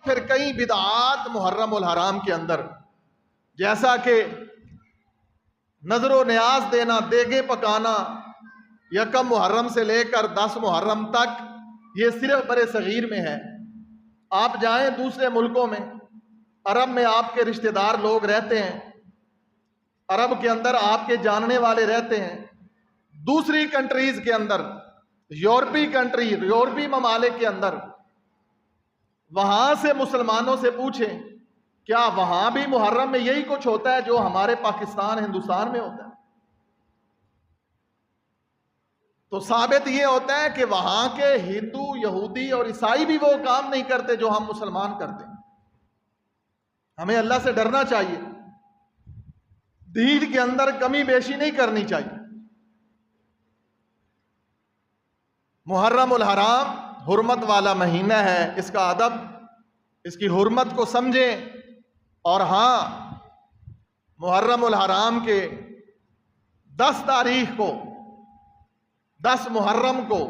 پھر کئی بدعات محرم الحرام کے اندر، جیسا کہ نظر و نیاز دینا، دیگیں پکانا، یکم محرم سے لے کر 10 محرم تک، یہ صرف بر صغیر میں ہے۔ آپ جائیں دوسرے ملکوں میں، عرب میں آپ کے رشتہ دار لوگ رہتے ہیں، عرب کے اندر آپ کے جاننے والے رہتے ہیں، دوسری کنٹریز کے اندر، یورپی ممالک کے اندر، وہاں سے مسلمانوں سے پوچھیں کیا وہاں بھی محرم میں یہی کچھ ہوتا ہے جو ہمارے پاکستان ہندوستان میں ہوتا ہے؟ تو ثابت یہ ہوتا ہے کہ وہاں کے ہندو، یہودی اور عیسائی بھی وہ کام نہیں کرتے جو ہم مسلمان کرتے ہیں۔ ہمیں اللہ سے ڈرنا چاہیے، دین کے اندر کمی بیشی نہیں کرنی چاہیے۔ محرم الحرام حرمت والا مہینہ ہے، اس کا ادب، اس کی حرمت کو سمجھیں۔ اور ہاں، محرم الحرام کے 10 تاریخ کو، 10 محرم کو،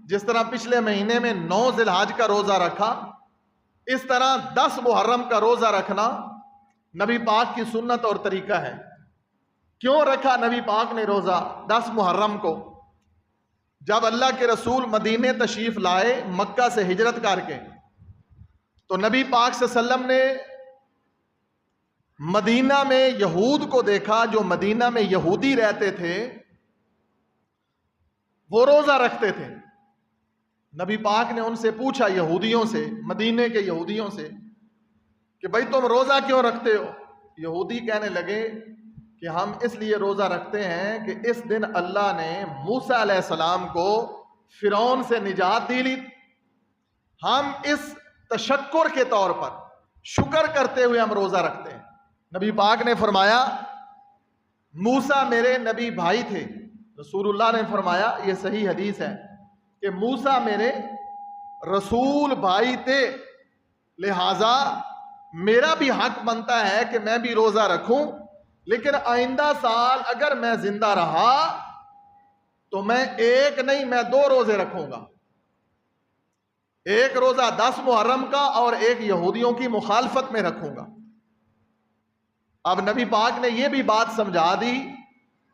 جس طرح پچھلے مہینے میں 9 ذی الحج کا روزہ رکھا، اس طرح 10 محرم کا روزہ رکھنا نبی پاک کی سنت اور طریقہ ہے۔ کیوں رکھا نبی پاک نے روزہ 10 محرم کو؟ جب اللہ کے رسول مدینے تشریف لائے مکہ سے ہجرت کر کے، تو نبی پاک صلی اللہ علیہ وسلم نے مدینہ میں یہود کو دیکھا، جو مدینہ میں یہودی رہتے تھے وہ روزہ رکھتے تھے۔ نبی پاک نے ان سے پوچھا، یہودیوں سے، مدینے کے یہودیوں سے، کہ بھائی تم روزہ کیوں رکھتے ہو؟ یہودی کہنے لگے کہ ہم اس لیے روزہ رکھتے ہیں کہ اس دن اللہ نے موسیٰ علیہ السلام کو فرعون سے نجات دی لی، ہم اس تشکر کے طور پر، شکر کرتے ہوئے ہم روزہ رکھتے ہیں۔ نبی پاک نے فرمایا موسیٰ میرے نبی بھائی تھے۔ رسول اللہ نے فرمایا، یہ صحیح حدیث ہے، کہ موسیٰ میرے رسول بھائی تھے، لہٰذا میرا بھی حق بنتا ہے کہ میں بھی روزہ رکھوں، لیکن آئندہ سال اگر میں زندہ رہا تو میں ایک نہیں، میں 2 روزے رکھوں گا، ایک روزہ 10 محرم کا اور ایک یہودیوں کی مخالفت میں رکھوں گا۔ اب نبی پاک نے یہ بھی بات سمجھا دی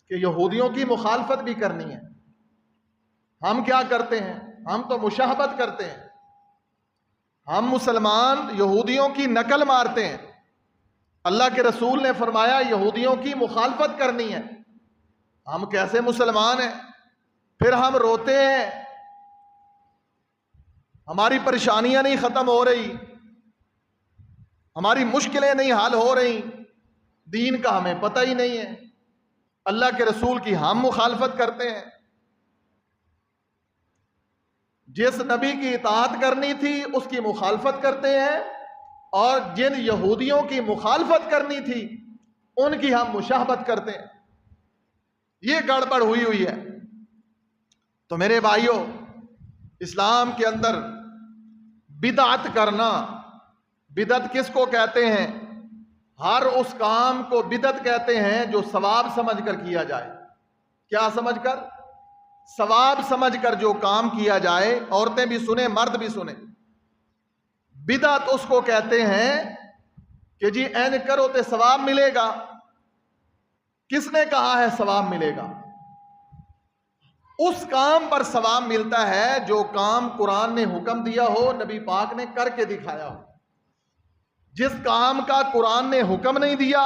کہ یہودیوں کی مخالفت بھی کرنی ہے۔ ہم کیا کرتے ہیں؟ ہم تو مشابہت کرتے ہیں، ہم مسلمان یہودیوں کی نقل مارتے ہیں۔ اللہ کے رسول نے فرمایا یہودیوں کی مخالفت کرنی ہے، ہم کیسے مسلمان ہیں؟ پھر ہم روتے ہیں، ہماری پریشانیاں نہیں ختم ہو رہی، ہماری مشکلیں نہیں حل ہو رہی، دین کا ہمیں پتہ ہی نہیں ہے، اللہ کے رسول کی ہم مخالفت کرتے ہیں۔ جس نبی کی اطاعت کرنی تھی اس کی مخالفت کرتے ہیں، اور جن یہودیوں کی مخالفت کرنی تھی ان کی ہم مشابہت کرتے ہیں۔ یہ گڑبڑ ہوئی ہے۔ تو میرے بھائیوں، اسلام کے اندر بدعت کرنا، بدعت کس کو کہتے ہیں؟ ہر اس کام کو بدعت کہتے ہیں جو ثواب سمجھ کر کیا جائے۔ کیا سمجھ کر؟ ثواب سمجھ کر جو کام کیا جائے، عورتیں بھی سنیں، مرد بھی سنیں۔ بدعت اس کو کہتے ہیں کہ جی این کرو تے ثواب ملے گا۔ کس نے کہا ہے ثواب ملے گا؟ اس کام پر ثواب ملتا ہے جو کام قرآن نے حکم دیا ہو، نبی پاک نے کر کے دکھایا ہو۔ جس کام کا قرآن نے حکم نہیں دیا،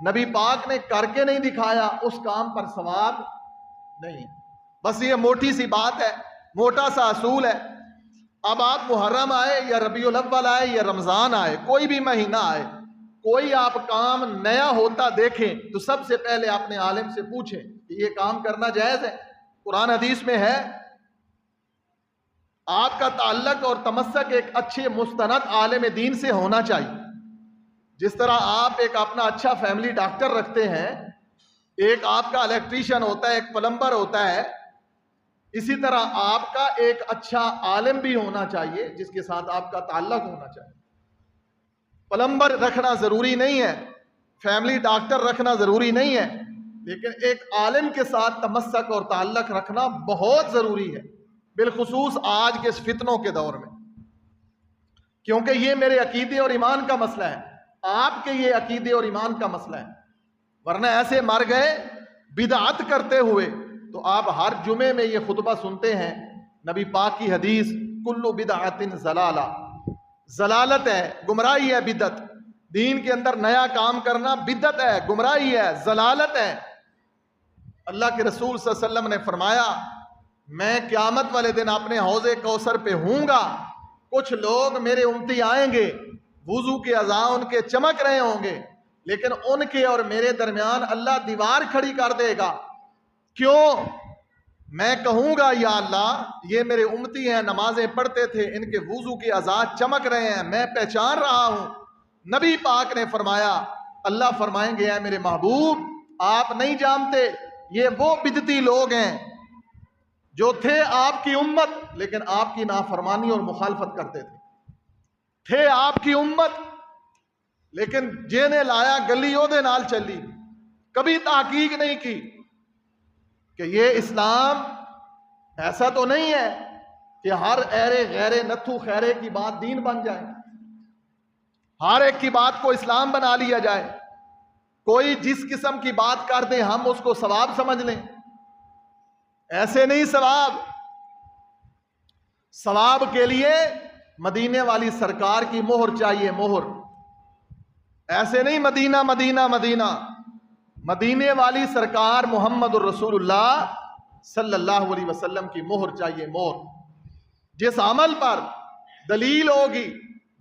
نبی پاک نے کر کے نہیں دکھایا، اس کام پر ثواب نہیں۔ بس یہ موٹی سی بات ہے، موٹا سا اصول ہے۔ اب آپ محرم آئے یا ربیع الاول آئے یا رمضان آئے، کوئی بھی مہینہ آئے، کوئی آپ کام نیا ہوتا دیکھیں تو سب سے پہلے اپنے عالم سے پوچھیں کہ یہ کام کرنا جائز ہے؟ قرآن حدیث میں ہے؟ آپ کا تعلق اور تمسک ایک اچھے مستند عالم دین سے ہونا چاہیے۔ جس طرح آپ ایک اپنا اچھا فیملی ڈاکٹر رکھتے ہیں، ایک آپ کا الیکٹریشین ہوتا ہے، ایک پلمبر ہوتا ہے، اسی طرح آپ کا ایک اچھا عالم بھی ہونا چاہیے جس کے ساتھ آپ کا تعلق ہونا چاہیے۔ پلمبر رکھنا ضروری نہیں ہے، فیملی ڈاکٹر رکھنا ضروری نہیں ہے، لیکن ایک عالم کے ساتھ تمسک اور تعلق رکھنا بہت ضروری ہے، بالخصوص آج کے اس فتنوں کے دور میں۔ کیونکہ یہ میرے عقیدے اور ایمان کا مسئلہ ہے، آپ کے یہ عقیدے اور ایمان کا مسئلہ ہے، ورنہ ایسے مر گئے بدعت کرتے ہوئے۔ تو آپ ہر جمعے میں یہ خطبہ سنتے ہیں، نبی پاک کی حدیث کل بدعت ضلالہ، ضلالت ہے، گمراہی ہے، بدعت، دین کے اندر نیا کام کرنا بدعت ہے، گمراہی ہے، ضلالت ہے۔ اللہ کے رسول صلی اللہ علیہ وسلم نے فرمایا میں قیامت والے دن اپنے حوض کوثر پہ ہوں گا، کچھ لوگ میرے امتی آئیں گے، وضو کے اعضاء ان کے چمک رہے ہوں گے، لیکن ان کے اور میرے درمیان اللہ دیوار کھڑی کر دے گا۔ کیوں؟ میں کہوں گا یا اللہ یہ میرے امتی ہیں، نمازیں پڑھتے تھے، ان کے وضو کے اعضاء چمک رہے ہیں، میں پہچان رہا ہوں۔ نبی پاک نے فرمایا، اللہ فرمائیں گے اے میرے محبوب آپ نہیں جانتے یہ وہ بدعتی لوگ ہیں جو تھے آپ کی امت لیکن آپ کی نافرمانی اور مخالفت کرتے تھے آپ کی امت لیکن جینے لایا گلی دے نال چلی، کبھی تحقیق نہیں کی کہ یہ اسلام ایسا تو نہیں ہے کہ ہر ایرے غیرے نتھو خیرے کی بات دین بن جائے، ہر ایک کی بات کو اسلام بنا لیا جائے، کوئی جس قسم کی بات کر دے ہم اس کو ثواب سمجھ لیں، ایسے نہیں۔ ثواب کے لیے مدینے والی سرکار کی مہر چاہیے، مہر، ایسے نہیں مدینہ مدینہ مدینہ، مدینے والی سرکار محمد الرسول اللہ صلی اللہ علیہ وسلم کی مہر چاہیے، مہر۔ جس عمل پر دلیل ہوگی،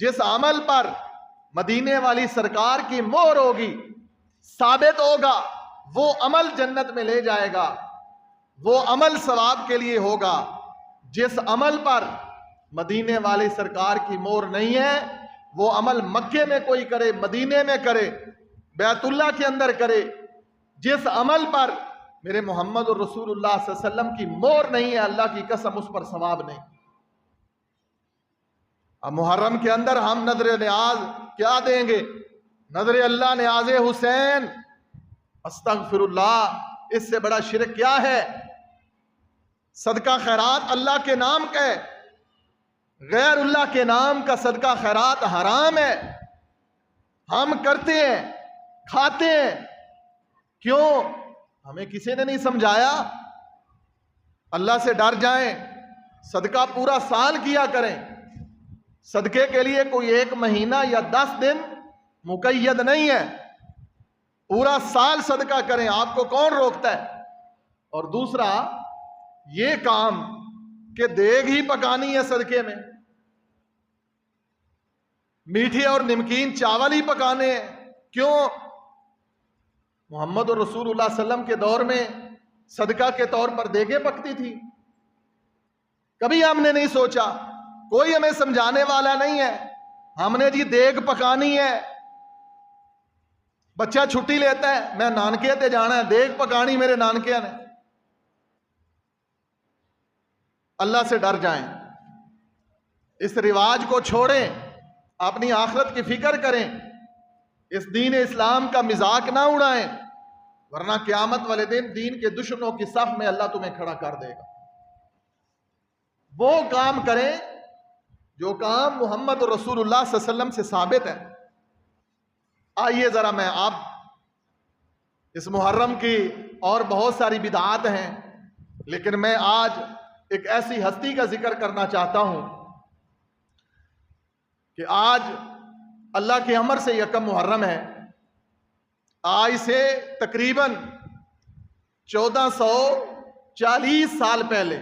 جس عمل پر مدینے والی سرکار کی مہر ہوگی، ثابت ہوگا، وہ عمل جنت میں لے جائے گا، وہ عمل ثواب کے لیے ہوگا۔ جس عمل پر مدینے والی سرکار کی مہر نہیں ہے، وہ عمل مکے میں کوئی کرے، مدینے میں کرے، بیت اللہ کے اندر کرے، جس عمل پر میرے محمد الرسول اللہ صلی اللہ علیہ وسلم کی مہر نہیں ہے، اللہ کی قسم اس پر ثواب نہیں۔ اب محرم کے اندر ہم نذر نیاز کیا دیں گے؟ نذر اللہ نیاز حسین، استغفر اللہ، اس سے بڑا شرک کیا ہے؟ صدقہ خیرات اللہ کے نام کا ہے، غیر اللہ کے نام کا صدقہ خیرات حرام ہے، ہم کرتے ہیں، کھاتے ہیں، کیوں؟ ہمیں کسی نے نہیں سمجھایا۔ اللہ سے ڈر جائیں، صدقہ پورا سال کیا کریں، صدقے کے لیے کوئی 1 مہینہ یا 10 دن مقید نہیں ہے، پورا سال صدقہ کریں، آپ کو کون روکتا ہے؟ اور دوسرا یہ کام کہ دیگ ہی پکانی ہے صدقے میں، میٹھے اور نمکین چاول ہی پکانے ہیں، کیوں؟ محمد رسول اللہ صلی اللہ علیہ وسلم کے دور میں صدقہ کے طور پر دیگیں پکتی تھی، کبھی ہم نے نہیں سوچا، کوئی ہمیں سمجھانے والا نہیں ہے، ہم نے جی دیگ پکانی ہے، بچہ چھٹی لیتا ہے میں نانکے تے جانا ہے، دیگ پکانی میرے نانکے نے۔ اللہ سے ڈر جائیں، اس رواج کو چھوڑیں، اپنی آخرت کی فکر کریں، اس دین اسلام کا مذاق نہ اڑائیں، ورنہ قیامت والے دن دین کے دشمنوں کی صف میں اللہ تمہیں کھڑا کر دے گا۔ وہ کام کریں جو کام محمد رسول اللہ صلی اللہ علیہ وسلم سے ثابت ہے۔ آئیے ذرا میں آپ اس محرم کی اور بہت ساری بدعات ہیں، لیکن میں آج ایک ایسی ہستی کا ذکر کرنا چاہتا ہوں کہ آج اللہ کے امر سے 1 محرم ہے، آج سے تقریباً 1440 سال پہلے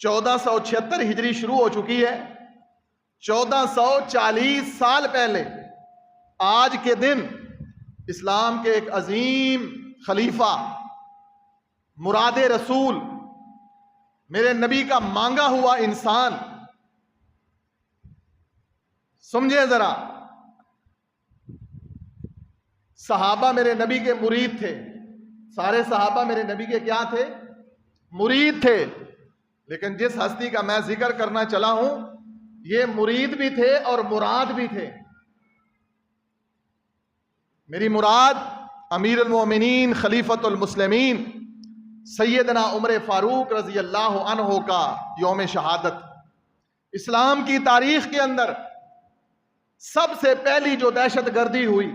1476 ہجری شروع ہو چکی ہے، 1440 سال پہلے آج کے دن اسلام کے ایک عظیم خلیفہ، مراد رسول، میرے نبی کا مانگا ہوا انسان، سمجھے ذرا، صحابہ میرے نبی کے مرید تھے، سارے صحابہ میرے نبی کے کیا تھے؟ مرید تھے، لیکن جس ہستی کا میں ذکر کرنا چلا ہوں یہ مرید بھی تھے اور مراد بھی تھے۔ میری مراد امیر المومنین خلیفۃ المسلمین سیدنا عمر فاروق رضی اللہ عنہ کا یوم شہادت، اسلام کی تاریخ کے اندر سب سے پہلی جو دہشت گردی ہوئی،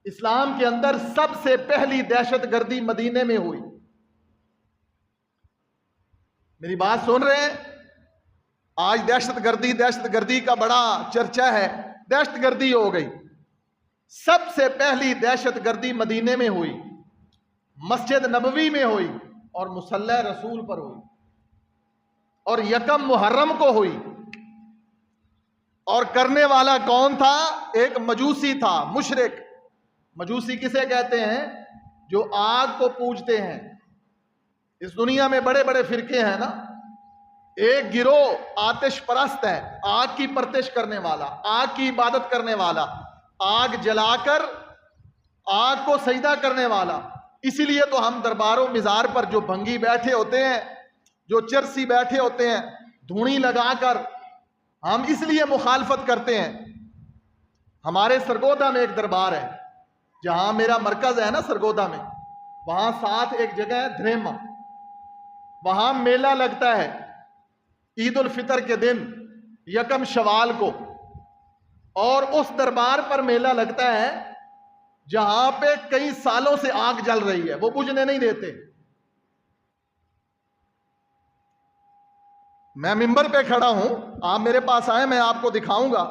اسلام کے اندر سب سے پہلی دہشت گردی مدینے میں ہوئی۔ میری بات سن رہے ہیں؟ آج دہشت گردی کا بڑا چرچا ہے، دہشت گردی ہو گئی۔ سب سے پہلی دہشت گردی مدینے میں ہوئی، مسجد نبوی میں ہوئی، اور مصلی رسول پر ہوئی، اور یکم محرم کو ہوئی۔ اور کرنے والا کون تھا؟ ایک مجوسی تھا، مشرک۔ مجوسی کسے کہتے ہیں؟ جو آگ کو پوجتے ہیں۔ اس دنیا میں بڑے بڑے فرقے ہیں نا۔ ایک گروہ آتش پرست ہے، آگ کی پرتش کرنے والا، آگ کی عبادت کرنے والا، آگ جلا کر آگ کو سجدہ کرنے والا۔ اسی لیے تو ہم درباروں مزار پر جو بھنگی بیٹھے ہوتے ہیں، جو چرسی بیٹھے ہوتے ہیں، دھونی لگا کر ہم اس لیے مخالفت کرتے ہیں۔ ہمارے سرگودا میں ایک دربار ہے، جہاں میرا مرکز ہے نا سرگودا میں، وہاں ساتھ ایک جگہ ہے دھریما، وہاں میلہ لگتا ہے عید الفطر کے دن، یکم شوال کو۔ اور اس دربار پر میلہ لگتا ہے جہاں پہ کئی سالوں سے آگ جل رہی ہے، وہ بجھنے نہیں دیتے۔ میں ممبر پہ کھڑا ہوں، آپ میرے پاس آئے، میں آپ کو دکھاؤں گا۔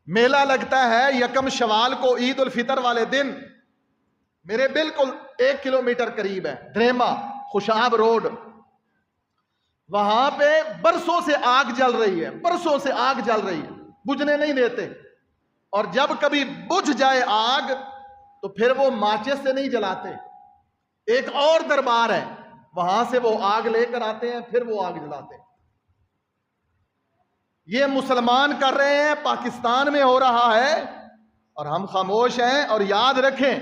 میلہ لگتا ہے یکم شوال کو، عید الفطر والے دن۔ میرے بالکل 1 کلومیٹر قریب ہے دھریما، خوشاب روڈ۔ وہاں پہ برسوں سے آگ جل رہی ہے، برسوں سے آگ جل رہی ہے، بجھنے نہیں دیتے۔ اور جب کبھی بجھ جائے آگ تو پھر وہ ماچس سے نہیں جلاتے۔ ایک اور دربار ہے، وہاں سے وہ آگ لے کر آتے ہیں، پھر وہ آگ جلاتے ہیں۔ یہ مسلمان کر رہے ہیں، پاکستان میں ہو رہا ہے، اور ہم خاموش ہیں۔ اور یاد رکھیں،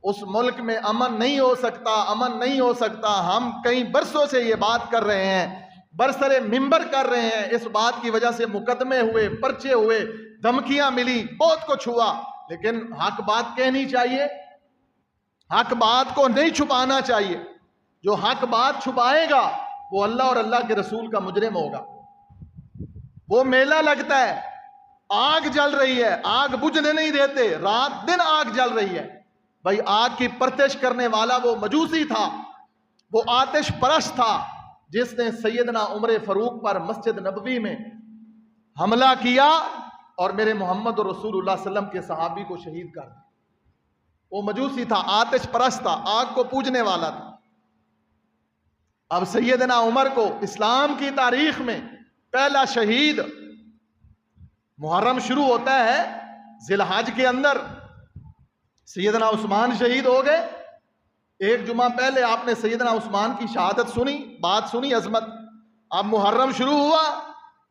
اس ملک میں امن نہیں ہو سکتا، امن نہیں ہو سکتا۔ ہم کئی برسوں سے یہ بات کر رہے ہیں، برسر ممبر کر رہے ہیں۔ اس بات کی وجہ سے مقدمے ہوئے، پرچے ہوئے، دھمکیاں ملی، بہت کچھ ہوا، لیکن حق بات کہنی چاہیے، حق بات کو نہیں چھپانا چاہیے۔ جو حق بات چھپائے گا وہ اللہ اور اللہ کے رسول کا مجرم ہوگا۔ وہ میلہ لگتا ہے، آگ جل رہی ہے، آگ بجھنے نہیں دیتے، رات دن آگ جل رہی ہے۔ بھائی آگ کی پرتش کرنے والا وہ مجوسی تھا، وہ آتش پرست تھا، جس نے سیدنا عمر فاروق پر مسجد نبوی میں حملہ کیا اور میرے محمد رسول اللہ صلی اللہ علیہ وسلم کے صحابی کو شہید کر دیا۔ وہ مجوسی تھا، آتش پرست تھا، آگ کو پوجنے والا تھا۔ اب سیدنا عمر کو اسلام کی تاریخ میں پہلا شہید، محرم شروع ہوتا ہے ذی الحج کے اندر، سیدنا عثمان شہید ہو گئے۔ ایک جمعہ پہلے آپ نے سیدنا عثمان کی شہادت سنی، بات سنی، عظمت۔ اب محرم شروع ہوا۔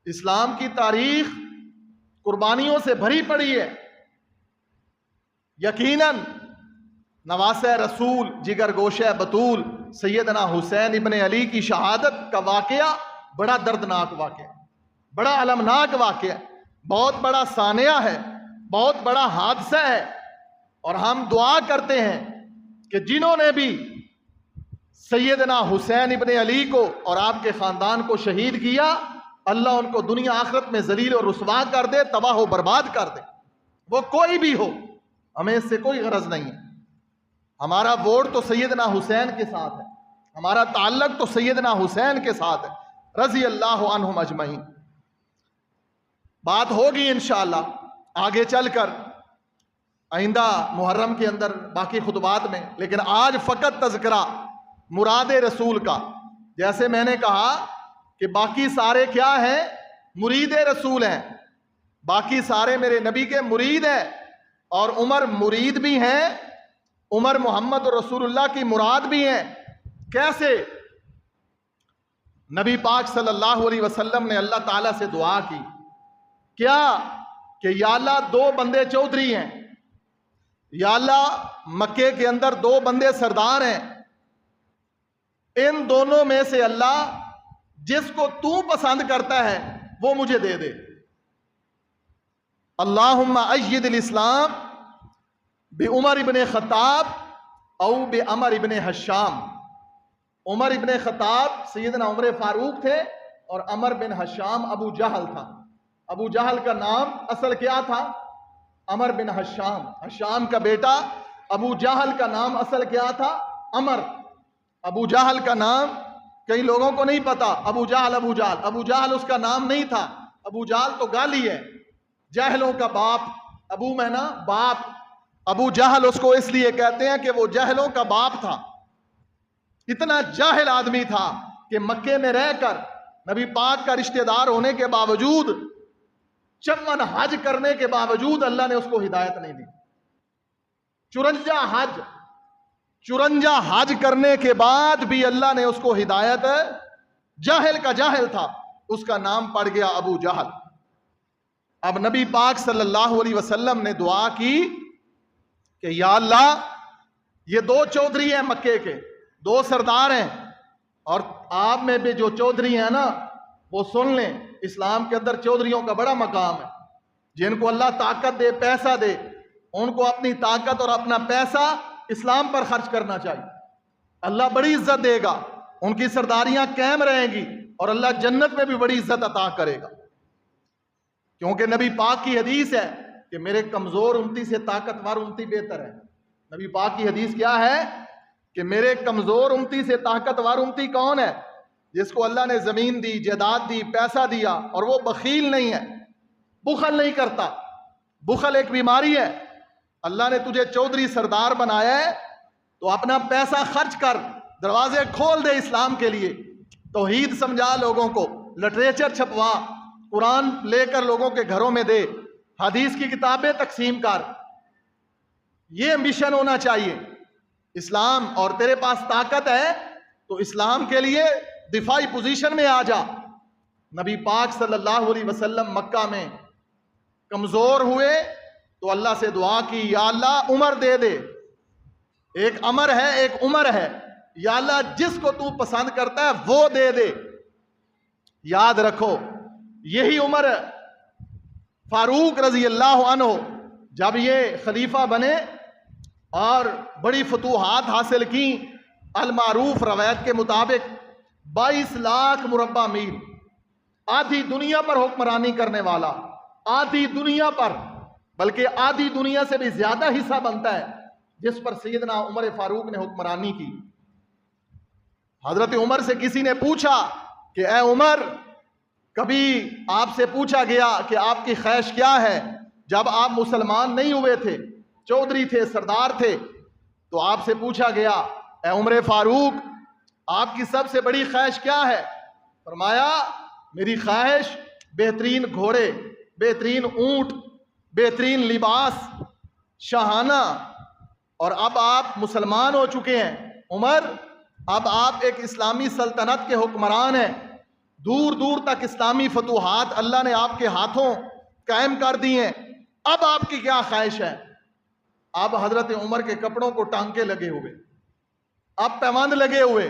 اسلام کی تاریخ قربانیوں سے بھری پڑی ہے۔ یقیناً نواسہ رسول، جگر گوشہ بطول سیدنا حسین ابن علی کی شہادت کا واقعہ بڑا دردناک واقعہ، بڑا المناک واقعہ، بہت بڑا سانحہ ہے، بہت بڑا حادثہ ہے۔ اور ہم دعا کرتے ہیں کہ جنہوں نے بھی سیدنا حسین ابن علی کو اور آپ کے خاندان کو شہید کیا، اللہ ان کو دنیا آخرت میں ذلیل اور رسوا کر دے، تباہ و برباد کر دے۔ وہ کوئی بھی ہو، ہمیں اس سے کوئی غرض نہیں ہے۔ ہمارا ووٹ تو سیدنا حسین کے ساتھ ہے، ہمارا تعلق تو سیدنا حسین کے ساتھ ہے، رضی اللہ عنہم اجمعین۔ بات ہوگی انشاءاللہ آگے چل کر آئندہ محرم کے اندر باقی خطبات میں، لیکن آج فقط تذکرہ مراد رسول کا۔ جیسے میں نے کہا کہ باقی سارے کیا ہیں؟ مرید رسول ہیں، باقی سارے میرے نبی کے مرید ہیں، اور عمر مرید بھی ہیں، عمر محمد رسول اللہ کی مراد بھی ہیں۔ کیسے؟ نبی پاک صلی اللہ علیہ وسلم نے اللہ تعالیٰ سے دعا کی، کیا کہ یا اللہ 2 بندے چودھری ہیں، یا اللہ مکے کے اندر 2 بندے سردار ہیں، ان دونوں میں سے اللہ جس کو تو پسند کرتا ہے وہ مجھے دے دے۔ اللہم اید الاسلام بعمر ابن خطاب او بعمر ابن حشام۔ عمر ابن خطاب سیدنا عمر فاروق تھے اور عمر بن حشام ابو جہل تھا. ابو جہل کا نام اصل کیا تھا؟ عمر بن حشام. حشام کا بیٹا. ابو جہل کا نام اصل کیا تھا؟ عمر. ابو جہل کا نام کئی لوگوں کو نہیں پتا. ابو جہل ابو جہل ابو جہل اس کا نام نہیں تھا. ابو جہل تو گالی ہے، جہلوں کا باپ. ابو میں نا باپ. ابو جہل اس کو اس لیے کہتے ہیں کہ وہ جہلوں کا باپ تھا. اتنا جاہل آدمی تھا کہ مکے میں رہ کر نبی پاک کا رشتہ دار ہونے کے باوجود، 54 حج کرنے کے باوجود اللہ نے اس کو ہدایت نہیں دی. 54 حج کرنے کے بعد بھی اللہ نے اس کو ہدایت، جاہل کا جاہل تھا، اس کا نام پڑ گیا ابو جہل. اب نبی پاک صلی اللہ علیہ وسلم نے دعا کی کہ یا اللہ، یہ 2 چودھری ہیں مکے کے، 2 سردار ہیں، اور آپ میں بھی جو چودھری ہیں نا وہ سن لیں، اسلام کے اندر چودھریوں کا بڑا مقام ہے. جن کو اللہ طاقت دے، پیسہ دے، ان کو اپنی طاقت اور اپنا پیسہ اسلام پر خرچ کرنا چاہیے. اللہ بڑی عزت دے گا، ان کی سرداریاں قائم رہیں گی اور اللہ جنت میں بھی بڑی عزت عطا کرے گا. کیونکہ نبی پاک کی حدیث ہے کہ میرے کمزور امتی سے طاقتور امتی بہتر ہے. نبی پاک کی حدیث کیا ہے کہ میرے کمزور امتی سے طاقتور امتی کون ہے؟ جس کو اللہ نے زمین دی، جائیداد دی، پیسہ دیا اور وہ بخیل نہیں ہے، بخل نہیں کرتا. بخل ایک بیماری ہے. اللہ نے تجھے چودھری سردار بنایا ہے تو اپنا پیسہ خرچ کر، دروازے کھول دے اسلام کے لیے، توحید سمجھا لوگوں کو، لٹریچر چھپوا، قرآن لے کر لوگوں کے گھروں میں دے، حدیث کی کتابیں تقسیم کر. یہ مشن ہونا چاہیے. اسلام، اور تیرے پاس طاقت ہے تو اسلام کے لیے دفاعی پوزیشن میں آ جا. نبی پاک صلی اللہ علیہ وسلم مکہ میں کمزور ہوئے تو اللہ سے دعا کی، یا اللہ عمر دے دے. ایک عمر ہے، ایک عمر ہے. یا اللہ جس کو تو پسند کرتا ہے وہ دے دے. یاد رکھو، یہی عمر فاروق رضی اللہ عنہ جب یہ خلیفہ بنے اور بڑی فتوحات حاصل کی، المعروف روایت کے مطابق 22 لاکھ مربع میل، آدھی دنیا پر حکمرانی کرنے والا، آدھی دنیا پر، بلکہ آدھی دنیا سے بھی زیادہ حصہ بنتا ہے جس پر سیدنا عمر فاروق نے حکمرانی کی. حضرت عمر سے کسی نے پوچھا کہ اے عمر، کبھی آپ سے پوچھا گیا کہ آپ کی خواہش کیا ہے؟ جب آپ مسلمان نہیں ہوئے تھے، چودھری تھے، سردار تھے، تو آپ سے پوچھا گیا اے عمر فاروق، آپ کی سب سے بڑی خواہش کیا ہے؟ فرمایا میری خواہش بہترین گھوڑے، بہترین اونٹ، بہترین لباس، شاہانہ. اور اب آپ مسلمان ہو چکے ہیں عمر، اب آپ ایک اسلامی سلطنت کے حکمران ہیں، دور دور تک اسلامی فتوحات اللہ نے آپ کے ہاتھوں قائم کر دی ہیں. اب آپ کی کیا خواہش ہے؟ اب حضرت عمر کے کپڑوں کو ٹانکے لگے ہوئے، اب پیوند لگے ہوئے،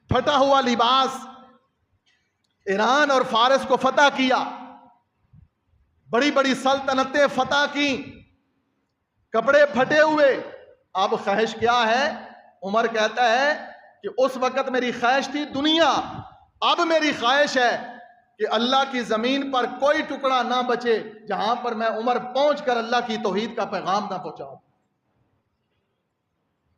پھٹا ہوا لباس. ایران اور فارس کو فتح کیا، بڑی بڑی سلطنتیں فتح کی، کپڑے پھٹے ہوئے. اب خواہش کیا ہے؟ عمر کہتا ہے کہ اس وقت میری خواہش تھی دنیا، اب میری خواہش ہے کہ اللہ کی زمین پر کوئی ٹکڑا نہ بچے جہاں پر میں عمر پہنچ کر اللہ کی توحید کا پیغام نہ پہنچاؤں.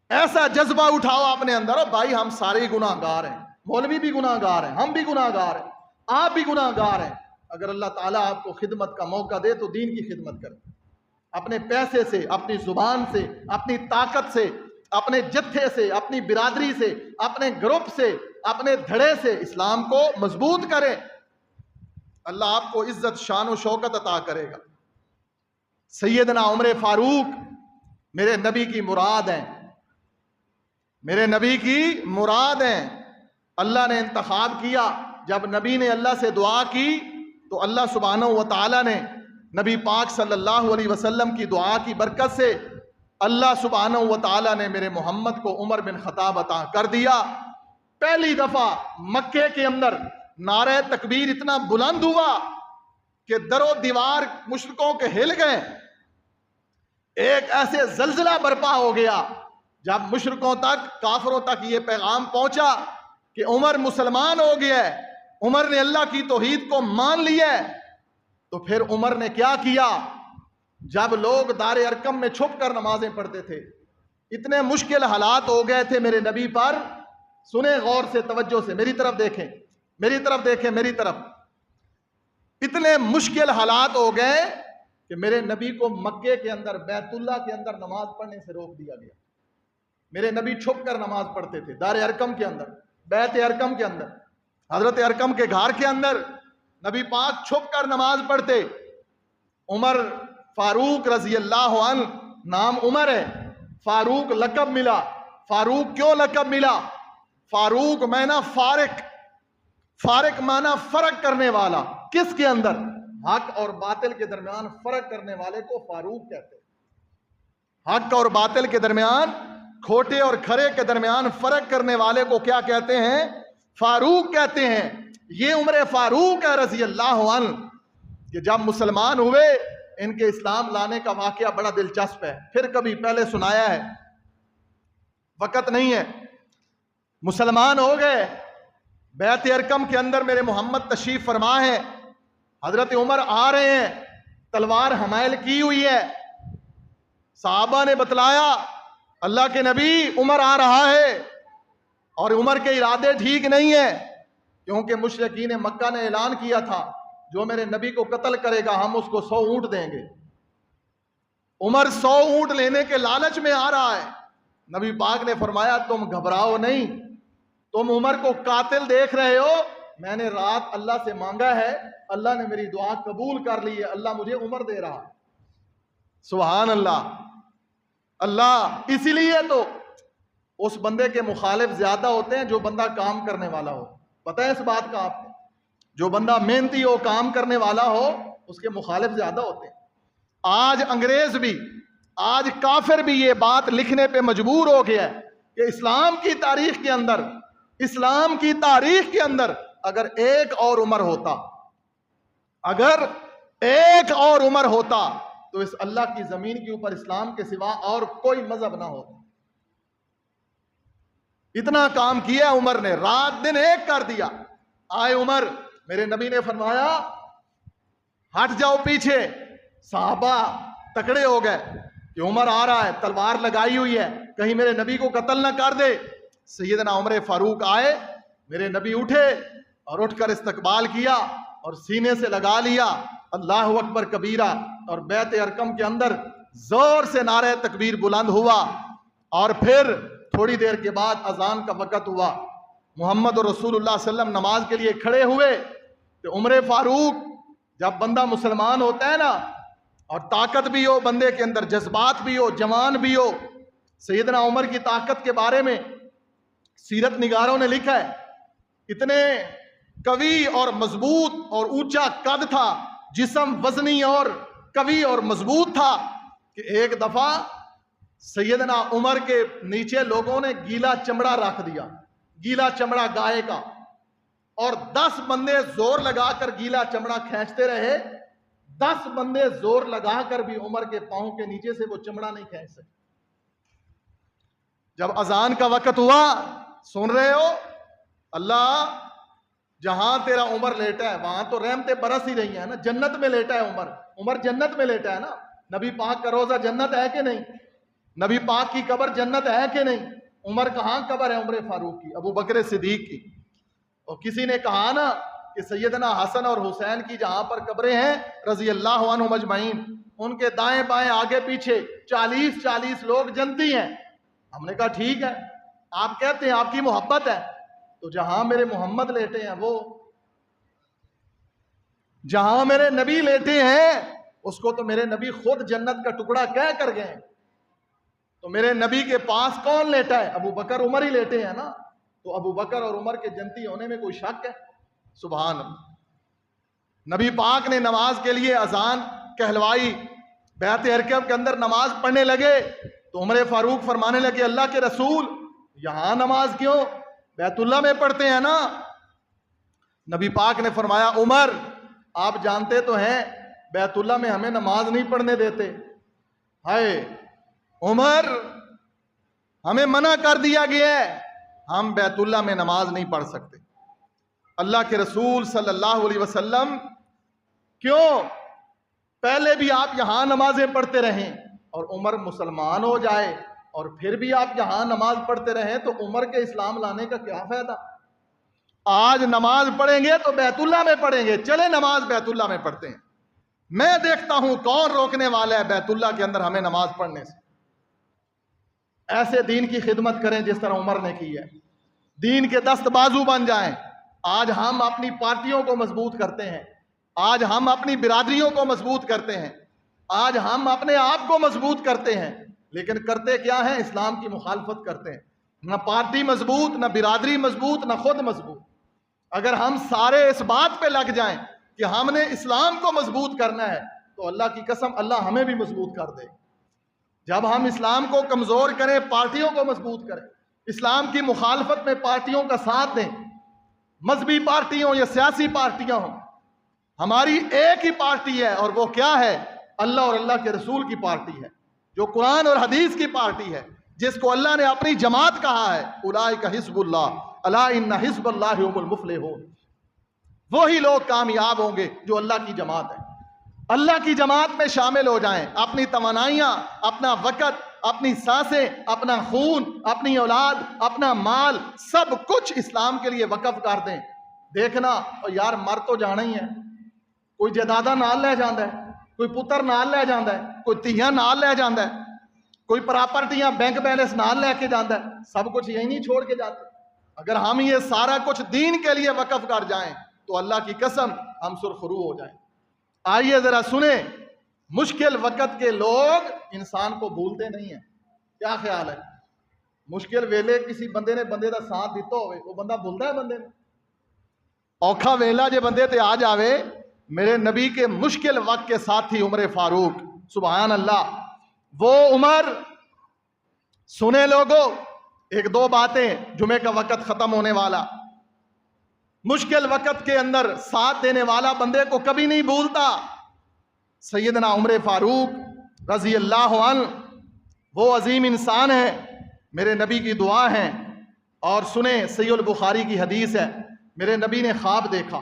ایسا جذبہ اٹھاؤ اپنے اندر. اور بھائی ہم سارے گناہ گار ہیں، مولوی بھی گناہ گار ہیں، ہم بھی گناہ گار ہیں، آپ بھی گناہ گار ہیں. اگر اللہ تعالیٰ آپ کو خدمت کا موقع دے تو دین کی خدمت کریں، اپنے پیسے سے، اپنی زبان سے، اپنی طاقت سے، اپنے جتھے سے، اپنی برادری سے، اپنے گروپ سے، اپنے دھڑے سے اسلام کو مضبوط کریں. اللہ آپ کو عزت، شان و شوکت عطا کرے گا. سیدنا عمر فاروق میرے نبی کی مراد ہیں، میرے نبی کی مراد ہیں. اللہ نے انتخاب کیا. جب نبی نے اللہ سے دعا کی تو اللہ سبحانہ و تعالیٰ نے نبی پاک صلی اللہ علیہ وسلم کی دعا کی برکت سے اللہ سبحانہ و تعالیٰ نے میرے محمد کو عمر بن خطاب عطا کر دیا. پہلی دفعہ مکے کے اندر نعرہ تکبیر اتنا بلند ہوا کہ در و دیوار مشرکوں کے ہل گئے. ایک ایسے زلزلہ برپا ہو گیا جب مشرکوں تک، کافروں تک یہ پیغام پہنچا کہ عمر مسلمان ہو گیا ہے، عمر نے اللہ کی توحید کو مان لیا ہے، تو پھر عمر نے کیا کیا؟ جب لوگ دار ارقم میں چھپ کر نمازیں پڑھتے تھے، اتنے مشکل حالات ہو گئے تھے میرے نبی پر، سنیں غور سے، توجہ سے، میری طرف دیکھیں، میری طرف دیکھیں، میری طرف، اتنے مشکل حالات ہو گئے کہ میرے نبی کو مکے کے اندر، بیت اللہ کے اندر نماز پڑھنے سے روک دیا گیا۔ میرے نبی چھپ کر نماز پڑھتے تھے دار ارقم کے اندر، بیت ارقم کے اندر، حضرت ارقم کے گھر کے اندر نبی پاک چھپ کر نماز پڑھتے۔ عمر فاروق رضی اللہ عنہ، نام عمر ہے، فاروق لقب ملا۔ فاروق کیوں لقب ملا؟ فاروق معنی فارق، فارق معنی فرق کرنے والا، کس کے اندر؟ حق اور باطل کے درمیان فرق کرنے والے کو فاروق کہتے ہیں۔ حق اور باطل کے درمیان، کھوٹے اور کھرے کے درمیان فرق کرنے والے کو کیا کہتے ہیں؟ فاروق کہتے ہیں۔ یہ عمر فاروق ہے رضی اللہ عنہ، کہ جب مسلمان ہوئے، ان کے اسلام لانے کا واقعہ بڑا دلچسپ ہے، پھر کبھی پہلے سنایا ہے، وقت نہیں ہے۔ مسلمان ہو گئے، بیت ارقم کے اندر میرے محمد تشریف فرما ہے، حضرت عمر آ رہے ہیں، تلوار حمائل کی ہوئی ہے، صحابہ نے بتلایا اللہ کے نبی عمر آ رہا ہے، اور عمر کے ارادے ٹھیک نہیں ہیں، کیونکہ مشرکین مکہ نے اعلان کیا تھا جو میرے نبی کو قتل کرے گا ہم اس کو 100 اونٹ دیں گے۔ عمر 100 اونٹ لینے کے لالچ میں آ رہا ہے۔ نبی پاک نے فرمایا تم گھبراؤ نہیں، تم عمر کو قاتل دیکھ رہے ہو، میں نے رات اللہ سے مانگا ہے، اللہ نے میری دعا قبول کر لی ہے، اللہ مجھے عمر دے رہا ہے۔ سبحان اللہ، اللہ اسی لیے تو اس بندے کے مخالف زیادہ ہوتے ہیں جو بندہ کام کرنے والا ہو۔ پتہ ہے اس بات کا آپ کو؟ جو بندہ محنتی ہو، کام کرنے والا ہو، اس کے مخالف زیادہ ہوتے ہیں۔ آج انگریز بھی، آج کافر بھی یہ بات لکھنے پہ مجبور ہو گیا ہے کہ اسلام کی تاریخ کے اندر، اسلام کی تاریخ کے اندر اگر ایک اور عمر ہوتا، اگر ایک اور عمر ہوتا تو اس اللہ کی زمین کے اوپر اسلام کے سوا اور کوئی مذہب نہ ہوتا۔ اتنا کام کیا عمر نے، رات دن ایک کر دیا۔ آئے عمر، میرے نبی نے فرمایا ہٹ جاؤ پیچھے، صحابہ تکڑے ہو گئے کہ عمر آ رہا ہے، تلوار لگائی ہوئی ہے، کہیں میرے نبی کو قتل نہ کر دے۔ سیدنا عمر فاروق آئے، میرے نبی اٹھے اور اٹھ کر استقبال کیا اور سینے سے لگا لیا اللہ اکبر کبیرہ، اور بیت ارقم کے اندر زور سے نعرہ تکبیر بلند ہوا، اور پھر تھوڑی دیر کے بعد اذان کا وقت ہوا، محمد رسول اللہ صلی اللہ علیہ وسلم نماز کے لیے کھڑے ہوئے۔ تو عمر فاروق، جب بندہ مسلمان ہوتا ہے نا، اور طاقت بھی ہو بندے کے اندر، جذبات بھی ہو، جوان بھی ہو، سیدنا عمر کی طاقت کے بارے میں سیرت نگاروں نے لکھا ہے، اتنے قوی اور مضبوط اور اونچا قد تھا، جسم وزنی اور قوی اور مضبوط تھا، کہ ایک دفعہ سیدنا عمر کے نیچے لوگوں نے گیلا چمڑا رکھ دیا، گیلا چمڑا گائے کا، اور 10 بندے زور لگا کر گیلا چمڑا کھینچتے رہے، 10 بندے زور لگا کر بھی عمر کے پاؤں کے نیچے سے وہ چمڑا نہیں کھینچ سکے۔ جب اذان کا وقت ہوا، سن رہے ہو، اللہ جہاں تیرا عمر لیٹا ہے وہاں تو رحمتیں برس ہی رہی ہیں نا، جنت میں لیٹا ہے عمر، عمر جنت میں لیٹا ہے نا، نبی پاک کا روضہ جنت ہے کہ نہیں؟ نبی پاک کی قبر جنت ہے کہ نہیں؟ عمر کہاں قبر ہے عمر فاروق کی، ابو بکر صدیق کی؟ اور کسی نے کہا نا کہ سیدنا حسن اور حسین کی جہاں پر قبریں ہیں رضی اللہ عنہم اجمعین، ان کے دائیں بائیں آگے پیچھے 40 لوگ جنتی ہیں۔ ہم نے کہا ٹھیک ہے، آپ کہتے ہیں آپ کی محبت ہے، تو جہاں میرے محمد لیٹے ہیں، وہ جہاں میرے نبی لیٹے ہیں، اس کو تو میرے نبی خود جنت کا ٹکڑا کہہ کر گئے، تو میرے نبی کے پاس کون لیٹا ہے؟ ابو بکر عمر ہی لیٹے ہیں نا، تو ابو بکر اور عمر کے جنتی ہونے میں کوئی شک ہے؟ سبحان اللہ۔ نبی پاک نے نماز کے لیے اذان کہلوائی، بیت ارقم کے اندر نماز پڑھنے لگے، تو عمر فاروق فرمانے لگے اللہ کے رسول یہاں نماز کیوں؟ بیت اللہ میں پڑھتے ہیں نا۔ نبی پاک نے فرمایا عمر آپ جانتے تو ہیں بیت اللہ میں ہمیں نماز نہیں پڑھنے دیتے۔ ہائے عمر، ہمیں منع کر دیا گیا ہے، ہم بیت اللہ میں نماز نہیں پڑھ سکتے۔ اللہ کے رسول صلی اللہ علیہ وسلم کیوں پہلے بھی آپ یہاں نمازیں پڑھتے رہیں اور عمر مسلمان ہو جائے اور پھر بھی آپ یہاں نماز پڑھتے رہیں تو عمر کے اسلام لانے کا کیا فائدہ؟ آج نماز پڑھیں گے تو بیت اللہ میں پڑھیں گے، چلے نماز بیت اللہ میں پڑھتے ہیں۔ میں دیکھتا ہوں کون روکنے والا ہے بیت اللہ کے اندر ہمیں نماز پڑھنے سے۔ ایسے دین کی خدمت کریں جس طرح عمر نے کی ہے، دین کے دست بازو بن جائیں۔ آج ہم اپنی پارٹیوں کو مضبوط کرتے ہیں، آج ہم اپنی برادریوں کو مضبوط کرتے ہیں، آج ہم اپنے آپ کو مضبوط کرتے ہیں، لیکن کرتے کیا ہیں؟ اسلام کی مخالفت کرتے ہیں۔ نہ پارٹی مضبوط، نہ برادری مضبوط، نہ خود مضبوط۔ اگر ہم سارے اس بات پہ لگ جائیں کہ ہم نے اسلام کو مضبوط کرنا ہے تو اللہ کی قسم اللہ ہمیں بھی مضبوط کر دے۔ جب ہم اسلام کو کمزور کریں، پارٹیوں کو مضبوط کریں، اسلام کی مخالفت میں پارٹیوں کا ساتھ دیں، مذہبی پارٹیوں یا سیاسی پارٹیاں ہوں، ہماری ایک ہی پارٹی ہے اور وہ کیا ہے؟ اللہ اور اللہ کے رسول کی پارٹی ہے، جو قرآن اور حدیث کی پارٹی ہے، جس کو اللہ نے اپنی جماعت کہا ہے، اولئک حزب اللہ الا ان حزب اللہ هم المفلحون۔ وہی لوگ کامیاب ہوں گے جو اللہ کی جماعت ہے۔ اللہ کی جماعت میں شامل ہو جائیں، اپنی توانائیاں، اپنا وقت، اپنی سانسیں، اپنا خون، اپنی اولاد، اپنا مال، سب کچھ اسلام کے لیے وقف کر دیں۔ دیکھنا اور یار مر تو جانا ہی ہے، کوئی جائیداد نال لے جاندا ہے، کوئی پتر نال لے جاندا ہے، کوئی تیاں نال لے جاندا ہے، کوئی پراپرٹیاں بینک بیلنس نال لے کے جاندا ہے، سب کچھ یہی نہیں چھوڑ کے جاتے۔ اگر ہم یہ سارا کچھ دین کے لیے وقف کر جائیں تو اللہ کی قسم ہم سرخرو ہو جائیں۔ آئیے ذرا سنیں، مشکل وقت کے لوگ انسان کو بھولتے نہیں ہیں۔ کیا خیال ہے؟ مشکل ویلے کسی بندے نے بندے دا ساتھ دیتا ہوئے وہ بندہ بھولتا ہے بندے نے؟ اوکھا ویلا جے بندے تے آ جاوے، میرے نبی کے مشکل وقت کے ساتھی عمر فاروق، سبحان اللہ، وہ عمر، سنے لوگو ایک دو باتیں، جمعے کا وقت ختم ہونے والا، مشکل وقت کے اندر ساتھ دینے والا بندے کو کبھی نہیں بھولتا۔ سیدنا عمر فاروق رضی اللہ عنہ وہ عظیم انسان ہے، میرے نبی کی دعا ہے۔ اور سنیں، صحیح البخاری کی حدیث ہے، میرے نبی نے خواب دیکھا۔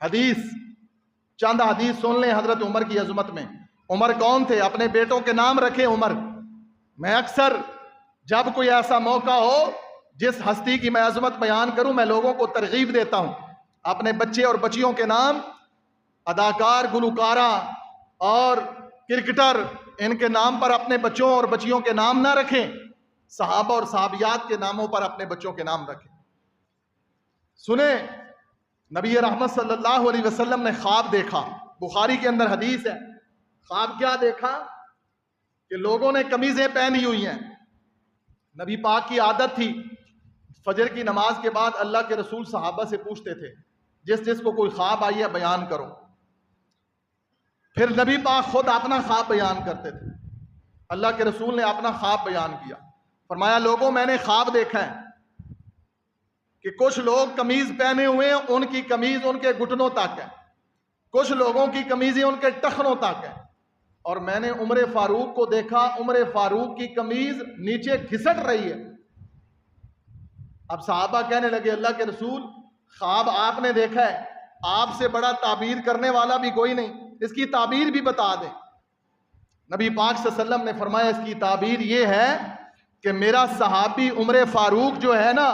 حدیث، چند حدیث سن لیں حضرت عمر کی عظمت میں۔ عمر کون تھے؟ اپنے بیٹوں کے نام رکھے عمر۔ میں اکثر جب کوئی ایسا موقع ہو جس ہستی کی میں عظمت بیان کروں، میں لوگوں کو ترغیب دیتا ہوں اپنے بچے اور بچیوں کے نام، اداکار، گلوکارہ اور کرکٹر، ان کے نام پر اپنے بچوں اور بچیوں کے نام نہ رکھیں، صحابہ اور صحابیات کے ناموں پر اپنے بچوں کے نام رکھیں۔ سنیں، نبی رحمت صلی اللہ علیہ وسلم نے خواب دیکھا، بخاری کے اندر حدیث ہے۔ خواب کیا دیکھا؟ کہ لوگوں نے قمیضیں پہنی ہوئی ہیں۔ نبی پاک کی عادت تھی فجر کی نماز کے بعد اللہ کے رسول صحابہ سے پوچھتے تھے، جس کو کوئی خواب آئی ہے بیان کرو۔ پھر نبی پاک خود اپنا خواب بیان کرتے تھے۔ اللہ کے رسول نے اپنا خواب بیان کیا، فرمایا لوگوں میں نے خواب دیکھا ہے کہ کچھ لوگ قمیض پہنے ہوئے ہیں، ان کی قمیض ان کے گھٹنوں تک ہے، کچھ لوگوں کی قمیضیں ان کے ٹخنوں تک ہے، اور میں نے عمر فاروق کو دیکھا، عمر فاروق کی قمیض نیچے گھسٹ رہی ہے۔ اب صحابہ کہنے لگے اللہ کے رسول، خواب آپ نے دیکھا ہے، آپ سے بڑا تعبیر کرنے والا بھی کوئی نہیں، اس کی تعبیر بھی بتا دیں۔ نبی پاک صلی اللہ علیہ وسلم نے فرمایا اس کی تعبیر یہ ہے کہ میرا صحابی عمر فاروق جو ہے نا،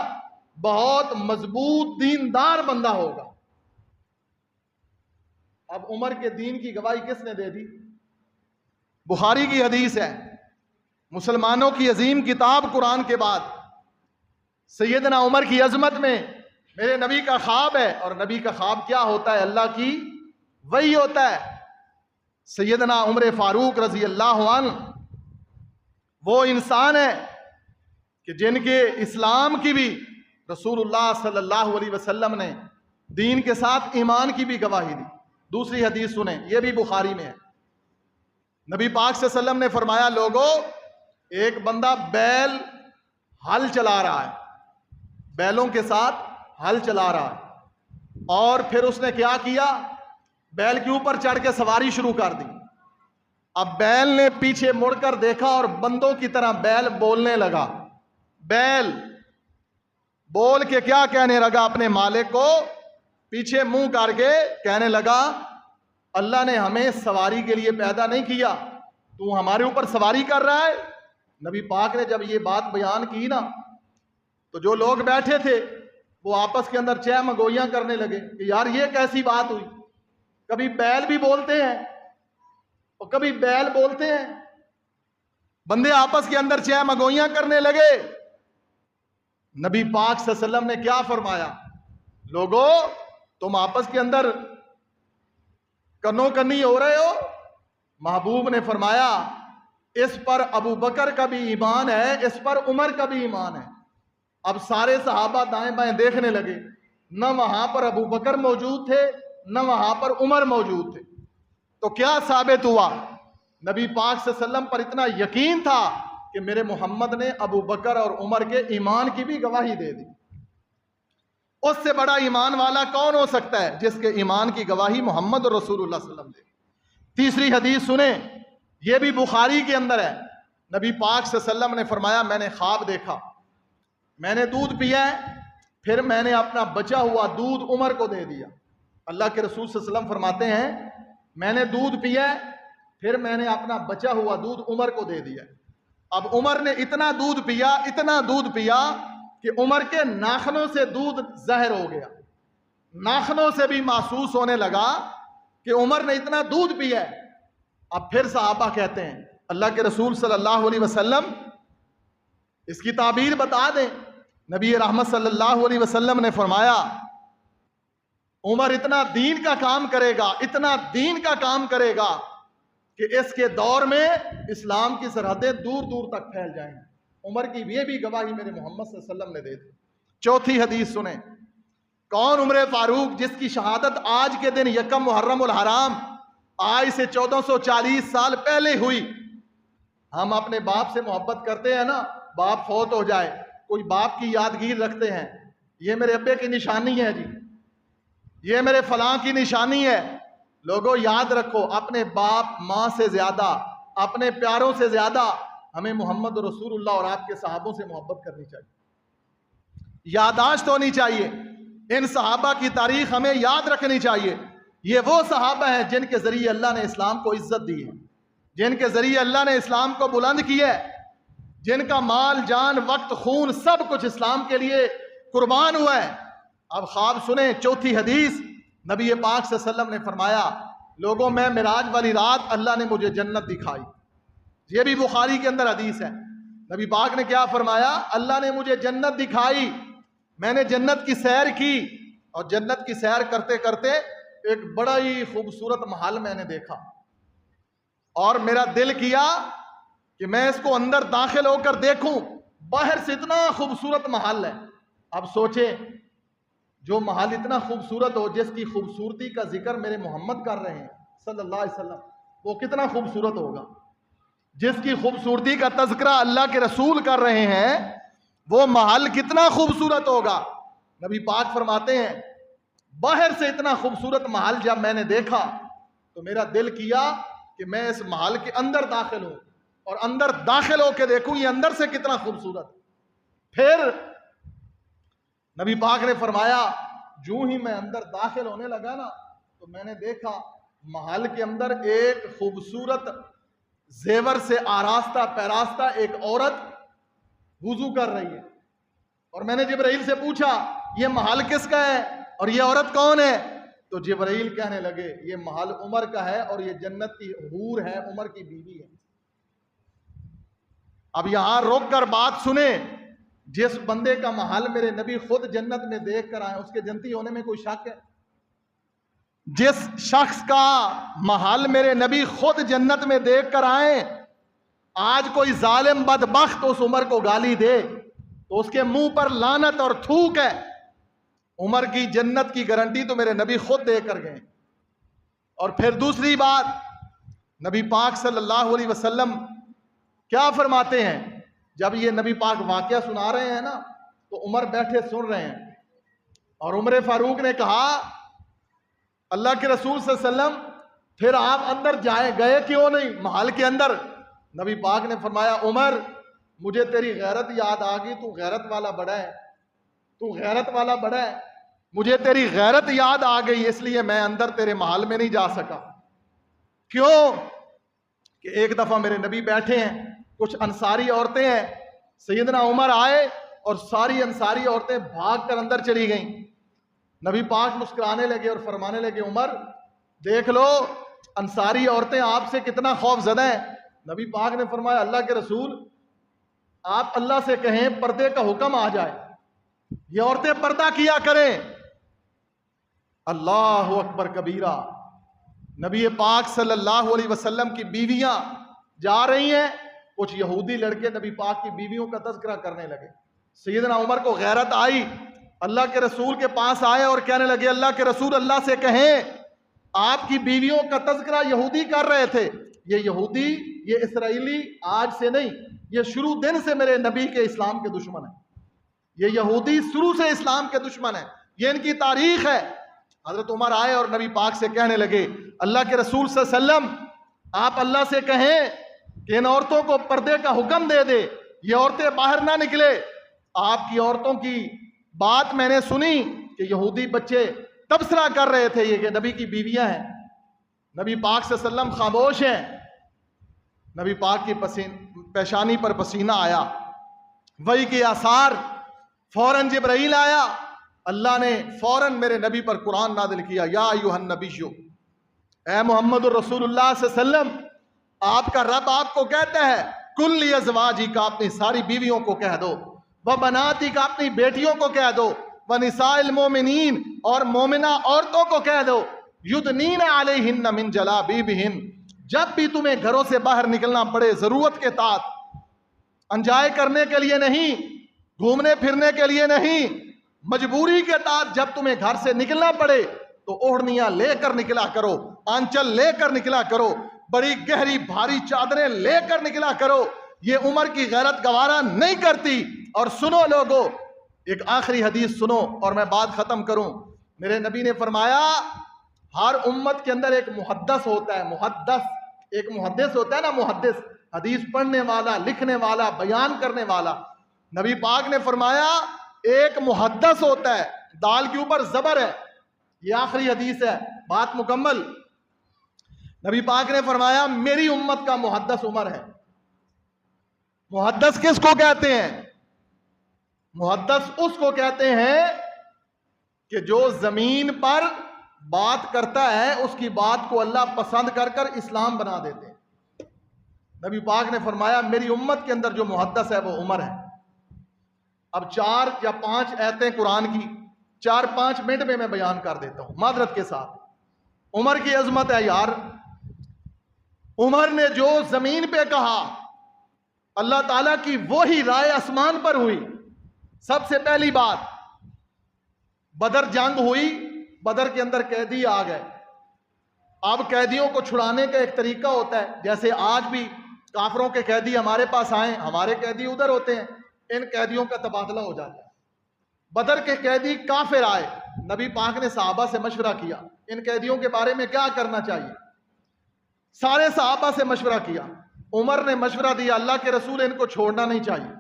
بہت مضبوط دیندار بندہ ہوگا۔ اب عمر کے دین کی گواہی کس نے دے دی؟ بخاری کی حدیث ہے، مسلمانوں کی عظیم کتاب قرآن کے بعد سیدنا عمر کی عظمت میں میرے نبی کا خواب ہے، اور نبی کا خواب کیا ہوتا ہے؟ اللہ کی وحی ہوتا ہے۔ سیدنا عمر فاروق رضی اللہ عنہ وہ انسان ہے کہ جن کے اسلام کی بھی رسول اللہ صلی اللہ علیہ وسلم نے دین کے ساتھ ایمان کی بھی گواہی دی۔ دوسری حدیث سنیں، یہ بھی بخاری میں ہے۔ نبی پاک صلی اللہ علیہ وسلم نے فرمایا لوگو، ایک بندہ بیل ہل چلا رہا ہے، بیلوں کے ساتھ ہل چلا رہا ہے، اور پھر اس نے کیا کیا؟ بیل کے اوپر چڑھ کے سواری شروع کر دی۔ اب بیل نے پیچھے مڑ کر دیکھا اور بندوں کی طرح بیل بولنے لگا، بیل بول کے کیا کہنے لگا اپنے مالک کو پیچھے منہ کر کے کہنے لگا اللہ نے ہمیں سواری کے لیے پیدا نہیں کیا، تو ہمارے اوپر سواری کر رہا ہے۔ نبی پاک نے جب یہ بات بیان کی نا تو جو لوگ بیٹھے تھے وہ آپس کے اندر چہ مگوئیاں کرنے لگے کہ یار یہ کیسی بات ہوئی، کبھی بیل بھی بولتے ہیں اور کبھی بیل بولتے ہیں، بندے آپس کے اندر چہ مگوئیاں کرنے لگے۔ نبی پاک صلی اللہ علیہ وسلم نے کیا فرمایا؟ لوگو تم آپس کے اندر کنو کنی ہو رہے ہو۔ محبوب نے فرمایا اس پر ابو بکر کا بھی ایمان ہے، اس پر عمر کا بھی ایمان ہے۔ اب سارے صحابہ دائیں بائیں دیکھنے لگے، نہ وہاں پر ابو بکر موجود تھے نہ وہاں پر عمر موجود تھے۔ تو کیا ثابت ہوا؟ نبی پاک صلی اللہ علیہ وسلم پر اتنا یقین تھا کہ میرے محمد نے ابو بکر اور عمر کے ایمان کی بھی گواہی دے دی۔ اس سے بڑا ایمان والا کون ہو سکتا ہے جس کے ایمان کی گواہی محمد رسول اللہ صلی اللہ علیہ وسلم دے۔ تیسری حدیث سنیں، یہ بھی بخاری کے اندر ہے۔ نبی پاک صلی اللہ علیہ وسلم نے فرمایا میں نے خواب دیکھا، میں نے دودھ پیا ہے، پھر میں نے اپنا بچا ہوا دودھ عمر کو دے دیا۔ اللہ کے رسول صلی اللہ علیہ وسلم فرماتے ہیں میں نے دودھ پیا ہے، پھر میں نے اپنا بچا ہوا دودھ عمر کو دے دیا۔ اب عمر نے اتنا دودھ پیا کہ عمر کے ناخنوں سے دودھ زہر ہو گیا، ناخنوں سے بھی محسوس ہونے لگا کہ عمر نے اتنا دودھ پیا ہے۔ اب پھر صحابہ کہتے ہیں اللہ کے رسول صلی اللہ علیہ وسلم اس کی تعبیر بتا دیں۔ نبی رحمت صلی اللہ علیہ وسلم نے فرمایا عمر اتنا دین کا کام کرے گا، اتنا دین کا کام کرے گا کہ اس کے دور میں اسلام کی سرحدیں دور دور تک پھیل جائیں گی۔ عمر کی یہ بھی گواہی میرے محمد صلی اللہ علیہ وسلم نے دے دی۔ چوتھی حدیث سنیں، کون عمر فاروق جس کی شہادت آج کے دن یکم محرم الحرام آج سے 1440 سال پہلے ہوئی۔ ہم اپنے باپ سے محبت کرتے ہیں نا، باپ فوت ہو جائے کوئی باپ کی یادگیر رکھتے ہیں، یہ میرے ابے کی نشانی ہے جی، یہ میرے فلاں کی نشانی ہے۔ لوگوں یاد رکھو اپنے باپ ماں سے زیادہ، اپنے پیاروں سے زیادہ ہمیں محمد رسول اللہ اور آپ کے صحابوں سے محبت کرنی چاہیے، یادداشت ہونی چاہیے، ان صحابہ کی تاریخ ہمیں یاد رکھنی چاہیے۔ یہ وہ صحابہ ہیں جن کے ذریعے اللہ نے اسلام کو عزت دی ہے، جن کے ذریعے اللہ نے اسلام کو بلند کیا ہے، جن کا مال جان وقت خون سب کچھ اسلام کے لیے قربان ہوا ہے۔ اب خواب سنیں، چوتھی حدیث نبی پاک صلی اللہ علیہ وسلم نے فرمایا لوگوں میں معراج والی رات اللہ نے مجھے جنت دکھائی، یہ بھی بخاری کے اندر حدیث ہے۔ نبی پاک نے کیا فرمایا؟ اللہ نے مجھے جنت دکھائی، میں نے جنت کی سیر کی، اور جنت کی سیر کرتے کرتے ایک بڑا ہی خوبصورت محل میں نے دیکھا، اور میرا دل کیا کہ میں اس کو اندر داخل ہو کر دیکھوں۔ باہر سے اتنا خوبصورت محل ہے، اب سوچیں جو محل اتنا خوبصورت ہو، جس کی خوبصورتی کا ذکر میرے محمد کر رہے ہیں صلی اللہ علیہ وسلم، وہ کتنا خوبصورت ہوگا۔ جس کی خوبصورتی کا تذکرہ اللہ کے رسول کر رہے ہیں وہ محل کتنا خوبصورت ہوگا۔ نبی پاک فرماتے ہیں باہر سے اتنا خوبصورت محل جب میں نے دیکھا تو میرا دل کیا کہ میں اس محل کے اندر داخل ہوں اور اندر داخل ہو کے دیکھوں یہ اندر سے کتنا خوبصورت۔ پھر نبی پاک نے فرمایا جو ہی میں اندر داخل ہونے لگا نا تو میں نے دیکھا محل کے اندر ایک خوبصورت زیور سے آراستہ پیراستہ ایک عورت وضو کر رہی ہے، اور میں نے جبرائیل سے پوچھا یہ محل کس کا ہے اور یہ عورت کون ہے؟ تو جبرائیل کہنے لگے یہ محل عمر کا ہے اور یہ جنت کی حور ہے، عمر کی بیوی ہے۔ اب یہاں رک کر بات سنیں، جس بندے کا محل میرے نبی خود جنت میں دیکھ کر آئے اس کے جنتی ہونے میں کوئی شک ہے؟ جس شخص کا محل میرے نبی خود جنت میں دیکھ کر آئے، آج کوئی ظالم بدبخت اس عمر کو گالی دے تو اس کے منہ پر لعنت اور تھوک ہے۔ عمر کی جنت کی گارنٹی تو میرے نبی خود دے کر گئے۔ اور پھر دوسری بات، نبی پاک صلی اللہ علیہ وسلم کیا فرماتے ہیں؟ جب یہ نبی پاک واقعہ سنا رہے ہیں نا تو عمر بیٹھے سن رہے ہیں، اور عمر فاروق نے کہا اللہ کے رسول صلی اللہ علیہ وسلم پھر آپ اندر گئے کیوں نہیں محل کے اندر؟ نبی پاک نے فرمایا عمر مجھے تیری غیرت یاد آ گئی، تو غیرت والا بڑا ہے، تو غیرت والا بڑا ہے، مجھے تیری غیرت یاد آ گئی، اس لیے میں اندر تیرے محل میں نہیں جا سکا۔ کیوں کہ ایک دفعہ میرے نبی بیٹھے ہیں، کچھ انصاری عورتیں ہیں، سیدنا عمر آئے اور ساری انصاری عورتیں بھاگ کر اندر چلی گئیں۔ نبی پاک مسکرانے لگے اور فرمانے لگے عمر دیکھ لو انصاری عورتیں آپ سے کتنا خوف زدہ ہیں۔ نبی پاک نے فرمایا اللہ کے رسول آپ اللہ سے کہیں پردے کا حکم آ جائے، یہ عورتیں پردہ کیا کریں۔ اللہ اکبر کبیرہ، نبی پاک صلی اللہ علیہ وسلم کی بیویاں جا رہی ہیں، کچھ یہودی لڑکے نبی پاک کی بیویوں کا تذکرہ کرنے لگے۔ سیدنا عمر کو غیرت آئی، اللہ کے رسول کے پاس آئے اور کہنے لگے اللہ کے رسول اللہ سے کہیں آپ کی بیویوں کا تذکرہ یہودی کر رہے تھے، یہ یہودی یہ اسرائیلی آج سے نہیں، یہ شروع دن سے میرے نبی کے اسلام کے دشمن ہیں، یہ یہودی شروع سے اسلام کے دشمن ہیں، یہ ان کی تاریخ ہے۔ حضرت عمر آئے اور نبی پاک سے کہنے لگے اللہ کے رسول صلی اللہ علیہ وسلم آپ اللہ سے کہیں کہ ان عورتوں کو پردے کا حکم دے دے، یہ عورتیں باہر نہ نکلے۔ آپ کی عورتوں کی بات میں نے سنی کہ یہودی بچے تبصرہ کر رہے تھے یہ کہ نبی کی بیویاں ہیں۔ نبی پاک صلی اللہ علیہ وسلم خاموش ہیں۔ نبی پاک کی پیشانی پر پسینہ آیا، وحی کے آثار، فوراً جبرائیل آیا، اللہ نے فوراً میرے نبی پر قرآن نازل کیا یا ایھا النبی، اے محمد الرسول اللہ صلی اللہ علیہ وسلم آپ کا رب آپ کو کہتا ہے کل لازواجی کا اپنی ساری بیویوں کو کہہ دو، وبناتی کا اپنی بیٹیوں کو کہہ دو، ونساء المومنین اور مومنہ عورتوں کو کہہ دو یدنین علیہن من جلابیبہن، جب بھی تمہیں گھروں سے باہر نکلنا پڑے ضرورت کے تحت، انجوائے کرنے کے لیے نہیں، گھومنے پھرنے کے لیے نہیں، مجبوری کے تحت جب تمہیں گھر سے نکلنا پڑے تو اوڑھنیاں لے کر نکلا کرو، آنچل لے کر نکلا کرو، بڑی گہری بھاری چادریں لے کر نکلا کرو، یہ عمر کی غیرت گوارا نہیں کرتی۔ اور سنو لوگو، ایک آخری حدیث سنو اور میں بات ختم کروں۔ میرے نبی نے فرمایا ہر امت کے اندر ایک محدث ہوتا ہے، محدث، ایک محدث ہوتا ہے نا، محدث حدیث پڑھنے والا، لکھنے والا، بیان کرنے والا۔ نبی پاک نے فرمایا ایک محدث ہوتا ہے، دال کے اوپر زبر ہے، یہ آخری حدیث ہے، بات مکمل۔ نبی پاک نے فرمایا میری امت کا محدث عمر ہے۔ محدث کس کو کہتے ہیں؟ محدث اس کو کہتے ہیں کہ جو زمین پر بات کرتا ہے اس کی بات کو اللہ پسند کر کر اسلام بنا دیتے ہیں۔ نبی پاک نے فرمایا میری امت کے اندر جو محدث ہے وہ عمر ہے۔ اب 4 یا 5 آیتیں قرآن کی 4-5 منٹ میں بیان کر دیتا ہوں معذرت کے ساتھ۔ عمر کی عظمت ہے یار، عمر نے جو زمین پہ کہا اللہ تعالیٰ کی وہی رائے آسمان پر ہوئی۔ سب سے پہلی بات، بدر جنگ ہوئی، بدر کے اندر قیدی آ گئے۔ اب قیدیوں کو چھڑانے کا ایک طریقہ ہوتا ہے، جیسے آج بھی کافروں کے قیدی ہمارے پاس آئیں، ہمارے قیدی ادھر ہوتے ہیں، ان قیدیوں کا تبادلہ ہو جاتا ہے۔ بدر کے قیدی کافر آئے، نبی پاک نے صحابہ سے مشورہ کیا ان قیدیوں کے بارے میں کیا کرنا چاہیے، سارے صحابہ سے مشورہ کیا۔ عمر نے مشورہ دیا اللہ کے رسول ان کو چھوڑنا نہیں چاہیے،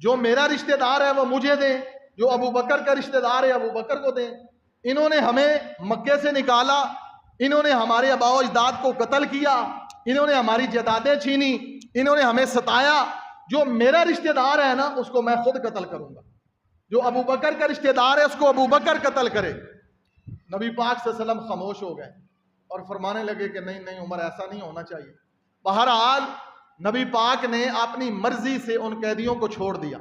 جو میرا رشتہ دار ہے وہ مجھے دیں، جو ابو بکر کا رشتہ دار ہے ابو بکر کو دیں، انہوں نے ہمیں مکے سے نکالا، انہوں نے ہمارے آباء و اجداد کو قتل کیا، انہوں نے ہماری جائیدادیں چھینی، انہوں نے ہمیں ستایا، جو میرا رشتہ دار ہے نا اس کو میں خود قتل کروں گا، جو ابو بکر کا رشتہ دار ہے اس کو ابو بکر قتل کرے۔ نبی پاک صلی اللہ علیہ وسلم خاموش ہو گئے اور فرمانے لگے کہ نہیں نہیں عمر ایسا نہیں ہونا چاہیے۔ بہرحال نبی پاک نے اپنی مرضی سے ان قیدیوں کو چھوڑ دیا۔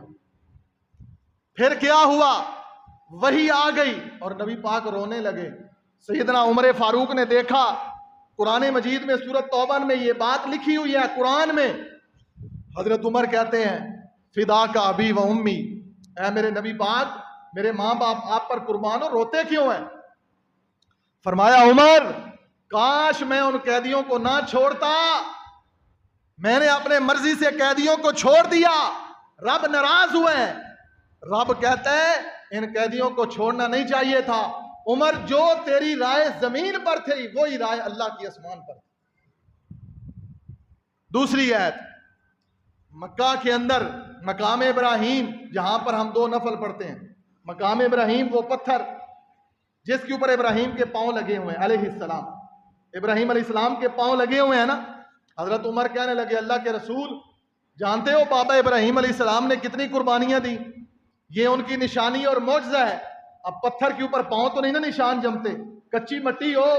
پھر کیا ہوا؟ وحی آ گئی اور نبی پاک رونے لگے۔ سیدنا عمر فاروق نے دیکھا قرآن مجید میں سورۃ توبہ میں یہ بات لکھی ہوئی ہے، قرآن میں حضرت عمر کہتے ہیں فدا کا ابی و امی، اے میرے نبی پاک میرے ماں باپ آپ پر قربان ہو، روتے کیوں ہیں؟ فرمایا عمر کاش میں ان قیدیوں کو نہ چھوڑتا، میں نے اپنے مرضی سے قیدیوں کو چھوڑ دیا، رب ناراض ہوئے ہیں۔ رب کہتا ہے ان قیدیوں کو چھوڑنا نہیں چاہیے تھا۔ عمر جو تیری رائے زمین پر تھی وہی رائے اللہ کی آسمان پر۔ دوسری آیت مکہ کے اندر مقام ابراہیم جہاں پر ہم 2 نفل پڑھتے ہیں، مقام ابراہیم وہ پتھر جس کے اوپر ابراہیم کے پاؤں لگے ہوئے ہیں علیہ السلام، ابراہیم علیہ السلام کے پاؤں لگے ہوئے ہیں نا. حضرت عمر کہنے لگے اللہ کے رسول جانتے ہو بابا ابراہیم علیہ السلام نے کتنی قربانیاں دی، یہ ان کی نشانی اور معجزہ ہے. اب پتھر کے اوپر پاؤں تو نہیں نا نشان جمتے، کچی مٹی ہو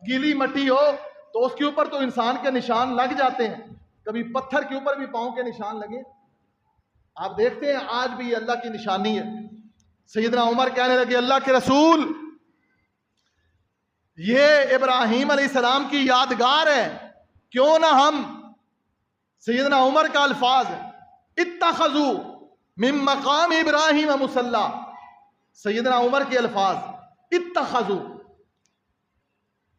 گیلی مٹی ہو تو اس کے اوپر تو انسان کے نشان لگ جاتے ہیں، کبھی پتھر کے اوپر بھی پاؤں کے نشان لگے؟ آپ دیکھتے ہیں آج بھی یہ اللہ کی نشانی ہے. سیدنا عمر کہنے لگے اللہ کے رسول یہ ابراہیم علیہ السلام کی یادگار ہے، کیوں نہ ہم، سیدنا عمر کا الفاظ اتخذوا من مقام ابراہیم مصلی، سیدنا عمر کے الفاظ اتخذوا.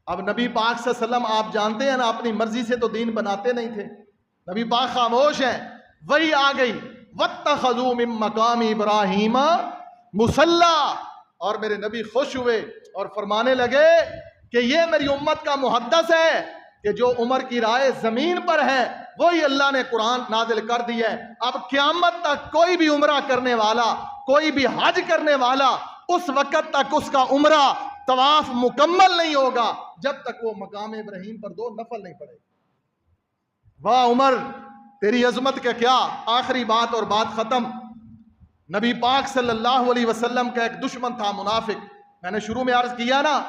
اب نبی پاک صلی اللہ علیہ وسلم آپ جانتے ہیں نا اپنی مرضی سے تو دین بناتے نہیں تھے، نبی پاک خاموش ہیں، وہی آ گئی واتخذوا من مقام ابراہیم مصلی، اور میرے نبی خوش ہوئے اور فرمانے لگے کہ یہ میری امت کا محدث ہے کہ جو عمر کی رائے زمین پر ہے وہی اللہ نے قرآن نازل کر دی ہے. اب قیامت تک کوئی بھی عمرہ کرنے والا، کوئی بھی حج کرنے والا، اس وقت تک اس کا عمرہ طواف مکمل نہیں ہوگا جب تک وہ مقام ابراہیم پر 2 نفل نہیں پڑے. واہ عمر تیری عظمت کا کیا. آخری بات اور بات ختم. نبی پاک صلی اللہ علیہ وسلم کا ایک دشمن تھا منافق. میں نے شروع میں عرض کیا نا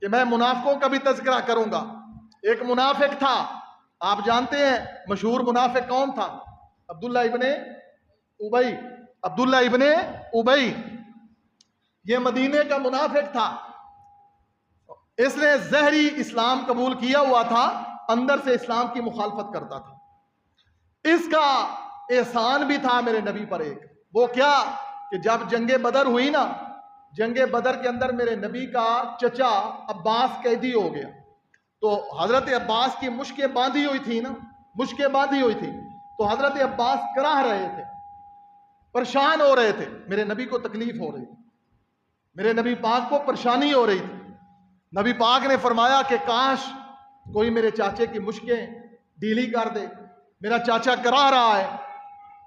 کہ میں منافقوں کا بھی تذکرہ کروں گا. ایک منافق تھا، آپ جانتے ہیں مشہور منافق کون تھا؟ عبداللہ ابن ابی. عبداللہ ابن ابی یہ مدینے کا منافق تھا. اس نے ظاہری اسلام قبول کیا ہوا تھا، اندر سے اسلام کی مخالفت کرتا تھا. اس کا احسان بھی تھا میرے نبی پر ایک، وہ کیا کہ جب جنگ بدر ہوئی نا، جنگ بدر کے اندر میرے نبی کا چچا عباس قیدی ہو گیا. تو حضرت عباس کی مشکیں باندھی ہوئی تھی نا، مشکیں باندھی ہوئی تھی، تو حضرت عباس کراہ رہے تھے، پریشان ہو رہے تھے، میرے نبی کو تکلیف ہو رہی تھی، میرے نبی پاک کو پریشانی ہو رہی تھی. نبی پاک نے فرمایا کہ کاش کوئی میرے چاچے کی مشکیں ڈھیلی کر دے، میرا چاچا کراہ رہا ہے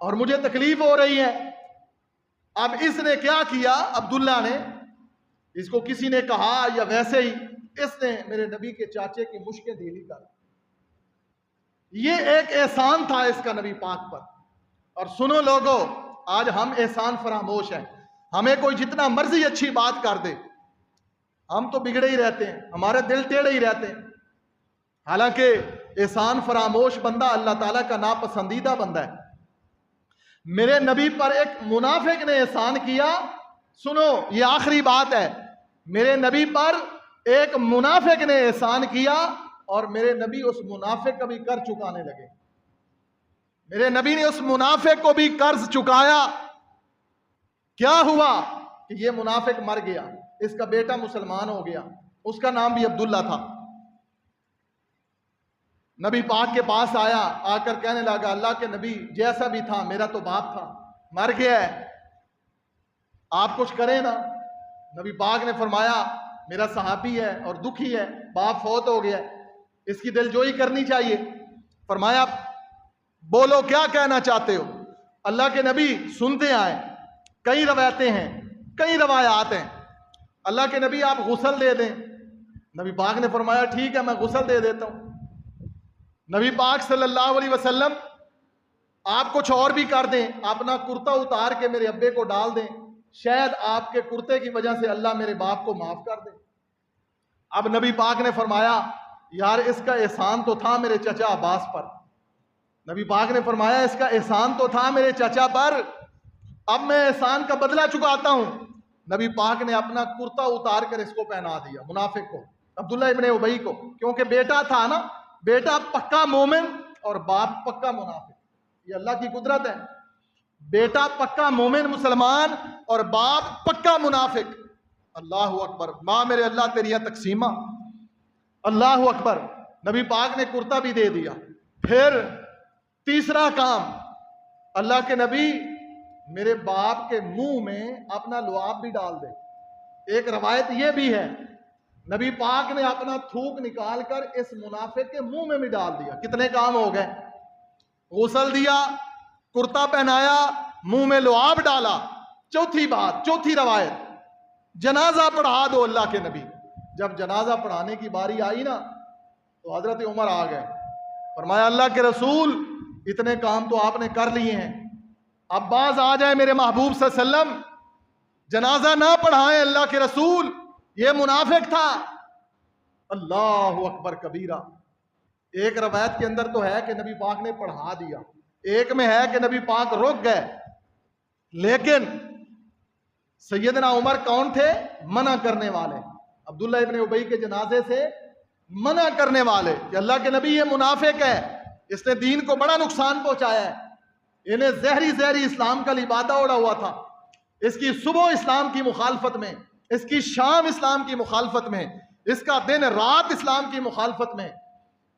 اور مجھے تکلیف ہو رہی ہے. اب اس نے کیا کیا، عبداللہ نے، اس کو کسی نے کہا یا ویسے ہی اس نے میرے نبی کے چاچے کی مشکیں ڈھیلی کر. یہ ایک احسان تھا اس کا نبی پاک پر. اور سنو لوگو، آج ہم احسان فراموش ہیں. ہمیں کوئی جتنا مرضی اچھی بات کر دے ہم تو بگڑے ہی رہتے ہیں، ہمارے دل ٹیڑے ہی رہتے ہیں. حالانکہ احسان فراموش بندہ اللہ تعالیٰ کا ناپسندیدہ بندہ ہے. میرے نبی پر ایک منافق نے احسان کیا. سنو یہ آخری بات ہے، میرے نبی پر ایک منافق نے احسان کیا اور میرے نبی اس منافق کا بھی قرض چکانے لگے. میرے نبی نے اس منافق کو بھی قرض چکایا. کیا ہوا کہ یہ منافق مر گیا، اس کا بیٹا مسلمان ہو گیا، اس کا نام بھی عبداللہ تھا. نبی پاک کے پاس آیا، آ کر کہنے لگا اللہ کے نبی جیسا بھی تھا میرا تو باپ تھا، مر گیا ہے، آپ کچھ کریں نا. نبی پاک نے فرمایا میرا صحابی ہے اور دکھی ہے، باپ فوت ہو گیا ہے، اس کی دل جوئی کرنی چاہیے. فرمایا بولو کیا کہنا چاہتے ہو. اللہ کے نبی سنتے آئے، کئی روایتیں ہیں، کئی روایات ہیں. اللہ کے نبی آپ غسل دے دیں. نبی پاک نے فرمایا ٹھیک ہے میں غسل دے دیتا ہوں. نبی پاک صلی اللہ علیہ وسلم آپ کچھ اور بھی کر دیں، اپنا کرتا اتار کے میرے ابے کو ڈال دیں، شاید آپ کے کرتے کی وجہ سے اللہ میرے باپ کو معاف کر دے. اب نبی پاک نے فرمایا یار اس کا احسان تو تھا میرے چچا عباس پر. نبی پاک نے فرمایا اس کا احسان تو تھا میرے چچا پر، اب میں احسان کا بدلہ چکاتا ہوں. نبی پاک نے اپنا کرتا اتار کر اس کو پہنا دیا، منافق کو، عبداللہ ابن ابی کو، کیونکہ بیٹا تھا نا، بیٹا پکا مومن اور باپ پکا منافق. یہ اللہ کی قدرت ہے، بیٹا پکا مومن مسلمان اور باپ پکا منافق. اللہ اکبر، ماں میرے اللہ تیری تقسیمہ، اللہ اکبر. نبی پاک نے کرتا بھی دے دیا. پھر تیسرا کام، اللہ کے نبی میرے باپ کے منہ میں اپنا لعاب بھی ڈال دے. ایک روایت یہ بھی ہے نبی پاک نے اپنا تھوک نکال کر اس منافق کے منہ میں بھی ڈال دیا. کتنے کام ہو گئے، غسل دیا، کرتا پہنایا, منہ میں لعاب ڈالا. چوتھی بات, چوتھی روایت, جنازہ پڑھا دو اللہ کے نبی. جب جنازہ پڑھانے کی باری آئی نا تو حضرت عمر آ گئے. فرمایا اللہ کے رسول اتنے کام تو آپ نے کر لیے ہیں, اب باز آ جائے میرے محبوب صلی اللہ علیہ وسلم, جنازہ نہ پڑھائیں اللہ کے رسول, یہ منافق تھا. اللہ اکبر کبیرہ. ایک روایت کے اندر تو ہے کہ نبی پاک نے پڑھا دیا, ایک میں ہے کہ نبی پاک رک گئے. لیکن سیدنا عمر کون تھے؟ منع کرنے والے. عبداللہ ابن ابی کے جنازے سے منع کرنے والے کہ اللہ کے نبی یہ منافق ہے, اس نے دین کو بڑا نقصان پہنچایا ہے. انہیں زہری اسلام کا لبادہ اڑا ہوا تھا. اس کی صبح اسلام کی مخالفت میں, اس کی شام اسلام کی مخالفت میں, اس کا دن رات اسلام کی مخالفت میں,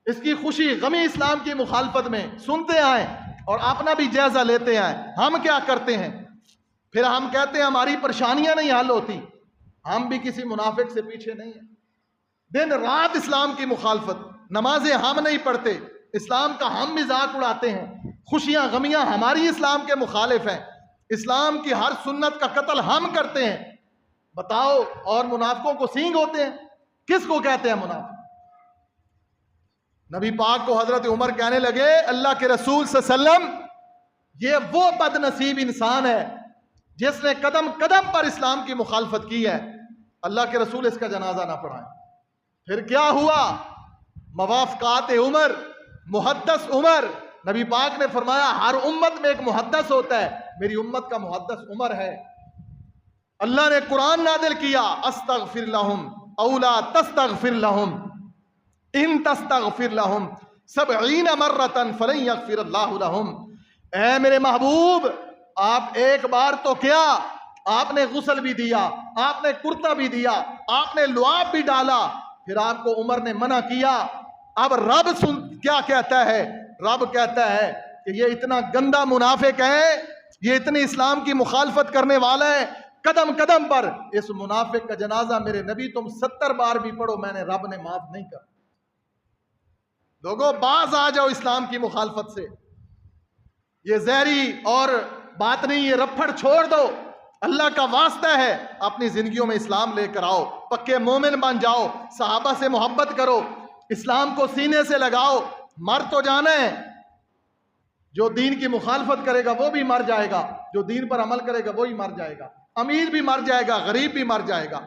اس کی خوشی غمی اسلام کی مخالفت میں. سنتے آئیں اور اپنا بھی جائزہ لیتے آئیں. ہم کیا کرتے ہیں؟ پھر ہم کہتے ہیں ہماری پریشانیاں نہیں حل ہوتی. ہم بھی کسی منافق سے پیچھے نہیں ہیں. دن رات اسلام کی مخالفت, نمازیں ہم نہیں پڑھتے, اسلام کا ہم مذاق اڑاتے ہیں, خوشیاں غمیاں ہماری اسلام کے مخالف ہیں, اسلام کی ہر سنت کا قتل ہم کرتے ہیں. بتاؤ, اور منافقوں کو سینگ ہوتے ہیں. کس کو کہتے ہیں منافق؟ نبی پاک کو حضرت عمر کہنے لگے اللہ کے رسول صلی اللہ علیہ وسلم یہ وہ بد نصیب انسان ہے جس نے قدم قدم پر اسلام کی مخالفت کی ہے, اللہ کے رسول اس کا جنازہ نہ پڑھائیں. پھر کیا ہوا؟ موافقات عمر, محدث عمر. نبی پاک نے فرمایا ہر امت میں ایک محدث ہوتا ہے, میری امت کا محدث عمر ہے. اللہ نے قرآن نازل کیا استغفر لہم او لا تستغفر لہم ان تستغفر لہم 70 مرۃ فلن یغفر اللہ لہم. اے میرے محبوب, آپ ایک بار تو کیا, آپ نے غسل بھی دیا, آپ نے کرتا بھی دیا, آپ نے لعاب بھی ڈالا, پھر آپ کو عمر نے منع کیا. اب رب کیا کہتا ہے؟ رب کہتا ہے کہ یہ اتنا گندا منافق ہے, یہ اتنی اسلام کی مخالفت کرنے والا ہے, قدم قدم پر اس منافق کا جنازہ میرے نبی تم 70 بار بھی پڑھو, میں نے رب نے معاف نہیں کر. لوگوں باز آ جاؤ اسلام کی مخالفت سے. یہ زہری اور بات نہیں, یہ رپھڑ چھوڑ دو. اللہ کا واسطہ ہے اپنی زندگیوں میں اسلام لے کر آؤ, پکے مومن بن جاؤ, صحابہ سے محبت کرو, اسلام کو سینے سے لگاؤ. مر تو جانا ہے, جو دین کی مخالفت کرے گا وہ بھی مر جائے گا, جو دین پر عمل کرے گا وہی مر جائے گا. امیر بھی مر جائے گا, غریب بھی مر جائے گا,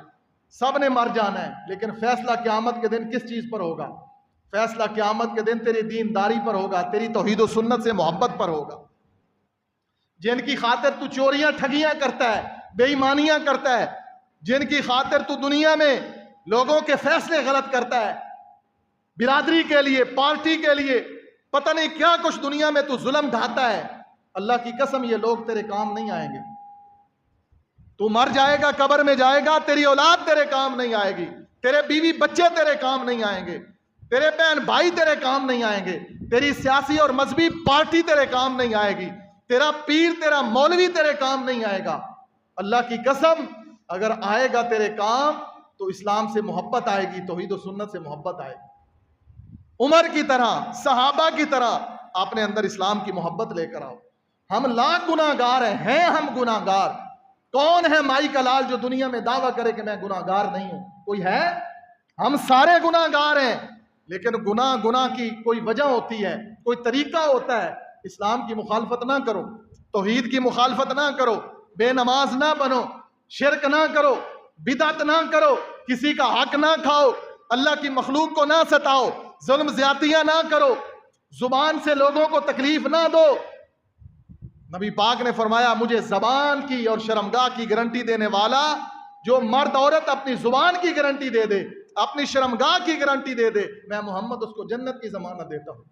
سب نے مر جانا ہے. لیکن فیصلہ قیامت کے دن کس چیز پر ہوگا؟ فیصلہ قیامت کے دن تیری دینداری پر ہوگا, تیری توحید و سنت سے محبت پر ہوگا. جن کی خاطر تو چوریاں ٹھگیاں کرتا ہے, بے ایمانیاں کرتا ہے, جن کی خاطر تو دنیا میں لوگوں کے فیصلے غلط کرتا ہے, برادری کے لیے, پارٹی کے لیے, پتہ نہیں کیا کچھ دنیا میں تو ظلم ڈھاتا ہے, اللہ کی قسم یہ لوگ تیرے کام نہیں آئیں گے. تو مر جائے گا, قبر میں جائے گا, تیری اولاد تیرے کام نہیں آئے گی, تیرے بیوی بچے تیرے کام نہیں آئیں گے, تیرے بہن بھائی تیرے کام نہیں آئیں گے, تیری سیاسی اور مذہبی پارٹی تیرے کام نہیں آئے گی, تیرا پیر تیرا مولوی تیرے کام نہیں آئے گا. اللہ کی قسم اگر آئے گا تیرے کام تو اسلام سے محبت آئے گی, توحید و سنت سے محبت آئے گی. عمر کی طرح, صحابہ کی طرح اپنے اندر اسلام کی محبت لے کر آؤ. ہم لاکھ گناہ گار ہیں ہم گناہ گار. کون ہے مائی کا لال جو دنیا میں دعویٰ کرے کہ میں گناہ گار نہیں ہوں؟ کوئی ہے؟ ہم سارے گناہ گار ہیں, لیکن گناہ کی کوئی وجہ ہوتی ہے, کوئی طریقہ ہوتا ہے. اسلام کی مخالفت نہ کرو, توحید کی مخالفت نہ کرو, بے نماز نہ بنو, شرک نہ کرو, بدعت نہ کرو, کسی کا حق نہ کھاؤ, اللہ کی مخلوق کو نہ ستاؤ, ظلم زیادتیاں نہ کرو, زبان سے لوگوں کو تکلیف نہ دو. نبی پاک نے فرمایا مجھے زبان کی اور شرمگاہ کی گارنٹی دینے والا, جو مرد عورت اپنی زبان کی گارنٹی دے دے, اپنی شرمگاہ کی گارنٹی دے دے, میں محمد اس کو جنت کی ضمانت دیتا ہوں.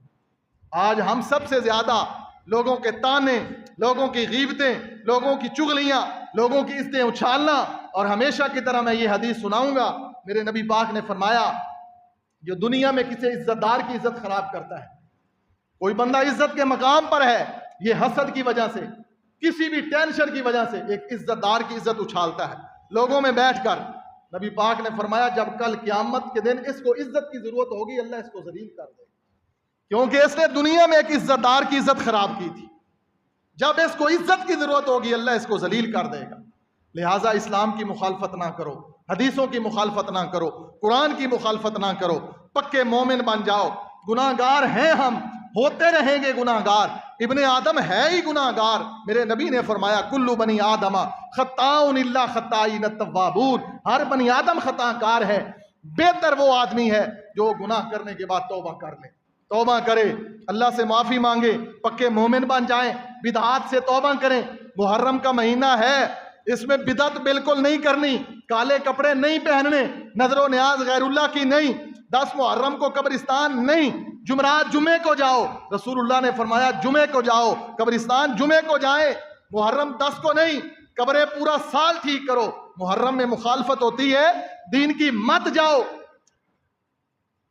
آج ہم سب سے زیادہ لوگوں کے تانے, لوگوں کی غیبتیں, لوگوں کی چغلیاں, لوگوں کی عزتیں اچھالنا, اور ہمیشہ کی طرح میں یہ حدیث سناؤں گا. میرے نبی پاک نے فرمایا جو دنیا میں کسی عزت دار کی عزت خراب کرتا ہے, کوئی بندہ عزت کے مقام پر ہے, یہ حسد کی وجہ سے, کسی بھی ٹینشن کی وجہ سے ایک عزت دار کی عزت اچھالتا ہے لوگوں میں بیٹھ کر. نبی پاک نے فرمایا جب کل قیامت کے دن اس کو عزت کی ضرورت ہوگی, اللہ اس کو ذلیل کر دے, کیونکہ اس نے دنیا میں ایک عزت دار کی عزت خراب کی تھی. جب اس کو عزت کی ضرورت ہوگی اللہ اس کو ذلیل کر دے گا. لہٰذا اسلام کی مخالفت نہ کرو، حدیثوں کی مخالفت نہ کرو، قرآن کی مخالفت نہ کرو، پکے مومن بن جاؤ. گناہ گار ہیں ہم، ہوتے رہیں گے گناہ گار، ابن آدم ہے ہی گناہ گار. میرے نبی نے فرمایا کل بنی آدم خطاؤن الا خطائین التوابون، ہر بنی آدم خطا کار ہے، بہتر وہ آدمی ہے جو گناہ کرنے کے بعد توبہ کر لے، توبہ کرے، اللہ سے معافی مانگے، پکے مومن بن جائیں، بدعات سے توبہ کریں. محرم کا مہینہ ہے، اس میں بدعت بالکل نہیں کرنی، کالے کپڑے نہیں پہننے، نظر و نیاز غیر اللہ کی نہیں، 10 محرم کو قبرستان نہیں، جمعرات جمعے کو جاؤ، رسول اللہ نے فرمایا جمعے کو جاؤ قبرستان، جمعے کو جائیں، محرم 10 کو نہیں. قبریں پورا سال ٹھیک کرو، محرم میں مخالفت ہوتی ہے دین کی مت جاؤ.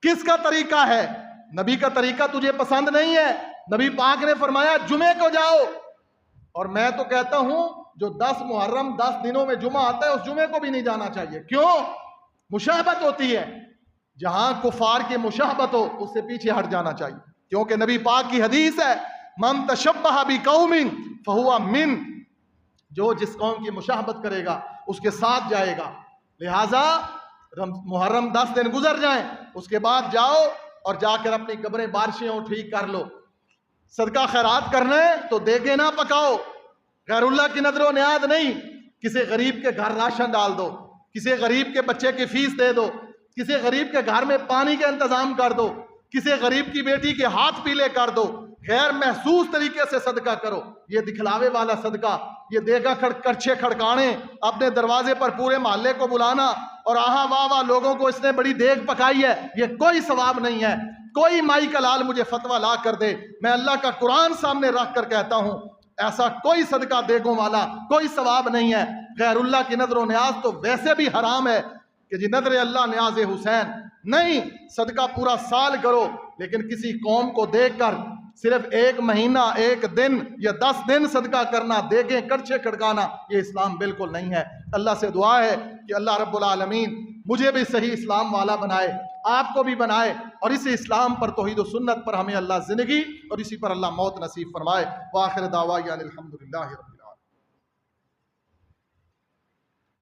کس کا طریقہ ہے؟ نبی کا طریقہ تجھے پسند نہیں ہے، نبی پاک نے فرمایا جمعے کو جاؤ. اور میں تو کہتا ہوں جو 10 محرم 10 دنوں میں جمعہ آتا ہے اس جمعے کو بھی نہیں جانا چاہیے. کیوں؟ مشابہت ہوتی ہے، جہاں کفار کی مشابہت ہو اس سے پیچھے ہٹ جانا چاہیے، کیونکہ نبی پاک کی حدیث ہے من تشبہ بقوم فہو من، جو جس قوم کی مشابہت کرے گا اس کے ساتھ جائے گا. لہٰذا محرم 10 دن گزر جائیں، اس کے بعد جاؤ اور جا کر اپنی قبریں بارشیں ٹھیک کر لو. صدقہ خیرات کرنا ہے تو دیگیں نہ پکاؤ، غیر اللہ کی نظر و نیاز نہیں، کسی غریب کے گھر راشن ڈال دو، کسی غریب کے بچے کی فیس دے دو، کسی غریب کے گھر میں پانی کا انتظام کر دو، کسی غریب کی بیٹی کے ہاتھ پیلے کر دو، غیر محسوس طریقے سے صدقہ کرو. یہ دکھلاوے والا صدقہ، یہ دیگا کرچھے کھڑکانے، اپنے دروازے پر پورے محلے کو بلانا اور آہا واہ واہ لوگوں کو اس نے بڑی دیگ پکائی ہے، یہ کوئی ثواب نہیں ہے. کوئی مائی کا لال مجھے فتویٰ لا کر دے، میں اللہ کا قرآن سامنے رکھ کر کہتا ہوں ایسا کوئی صدقہ دیگوں والا کوئی ثواب نہیں ہے. غیر اللہ کی نظر و نیاز تو ویسے بھی حرام ہے کہ جی نظر اللہ نیاز حسین نہیں. صدقہ پورا سال کرو، لیکن کسی قوم کو دیکھ کر صرف 1 مہینہ 1 دن یا 10 دن صدقہ کرنا، دیگیں کڑچھے کھڑکانا، یہ اسلام بالکل نہیں ہے. اللہ سے دعا ہے کہ اللہ رب العالمین مجھے بھی صحیح اسلام والا بنائے، آپ کو بھی بنائے، اور اسی اسلام پر توحید و سنت پر ہمیں اللہ زندگی اور اسی پر اللہ موت نصیب فرمائے. وآخر دعوانا الحمدللہ.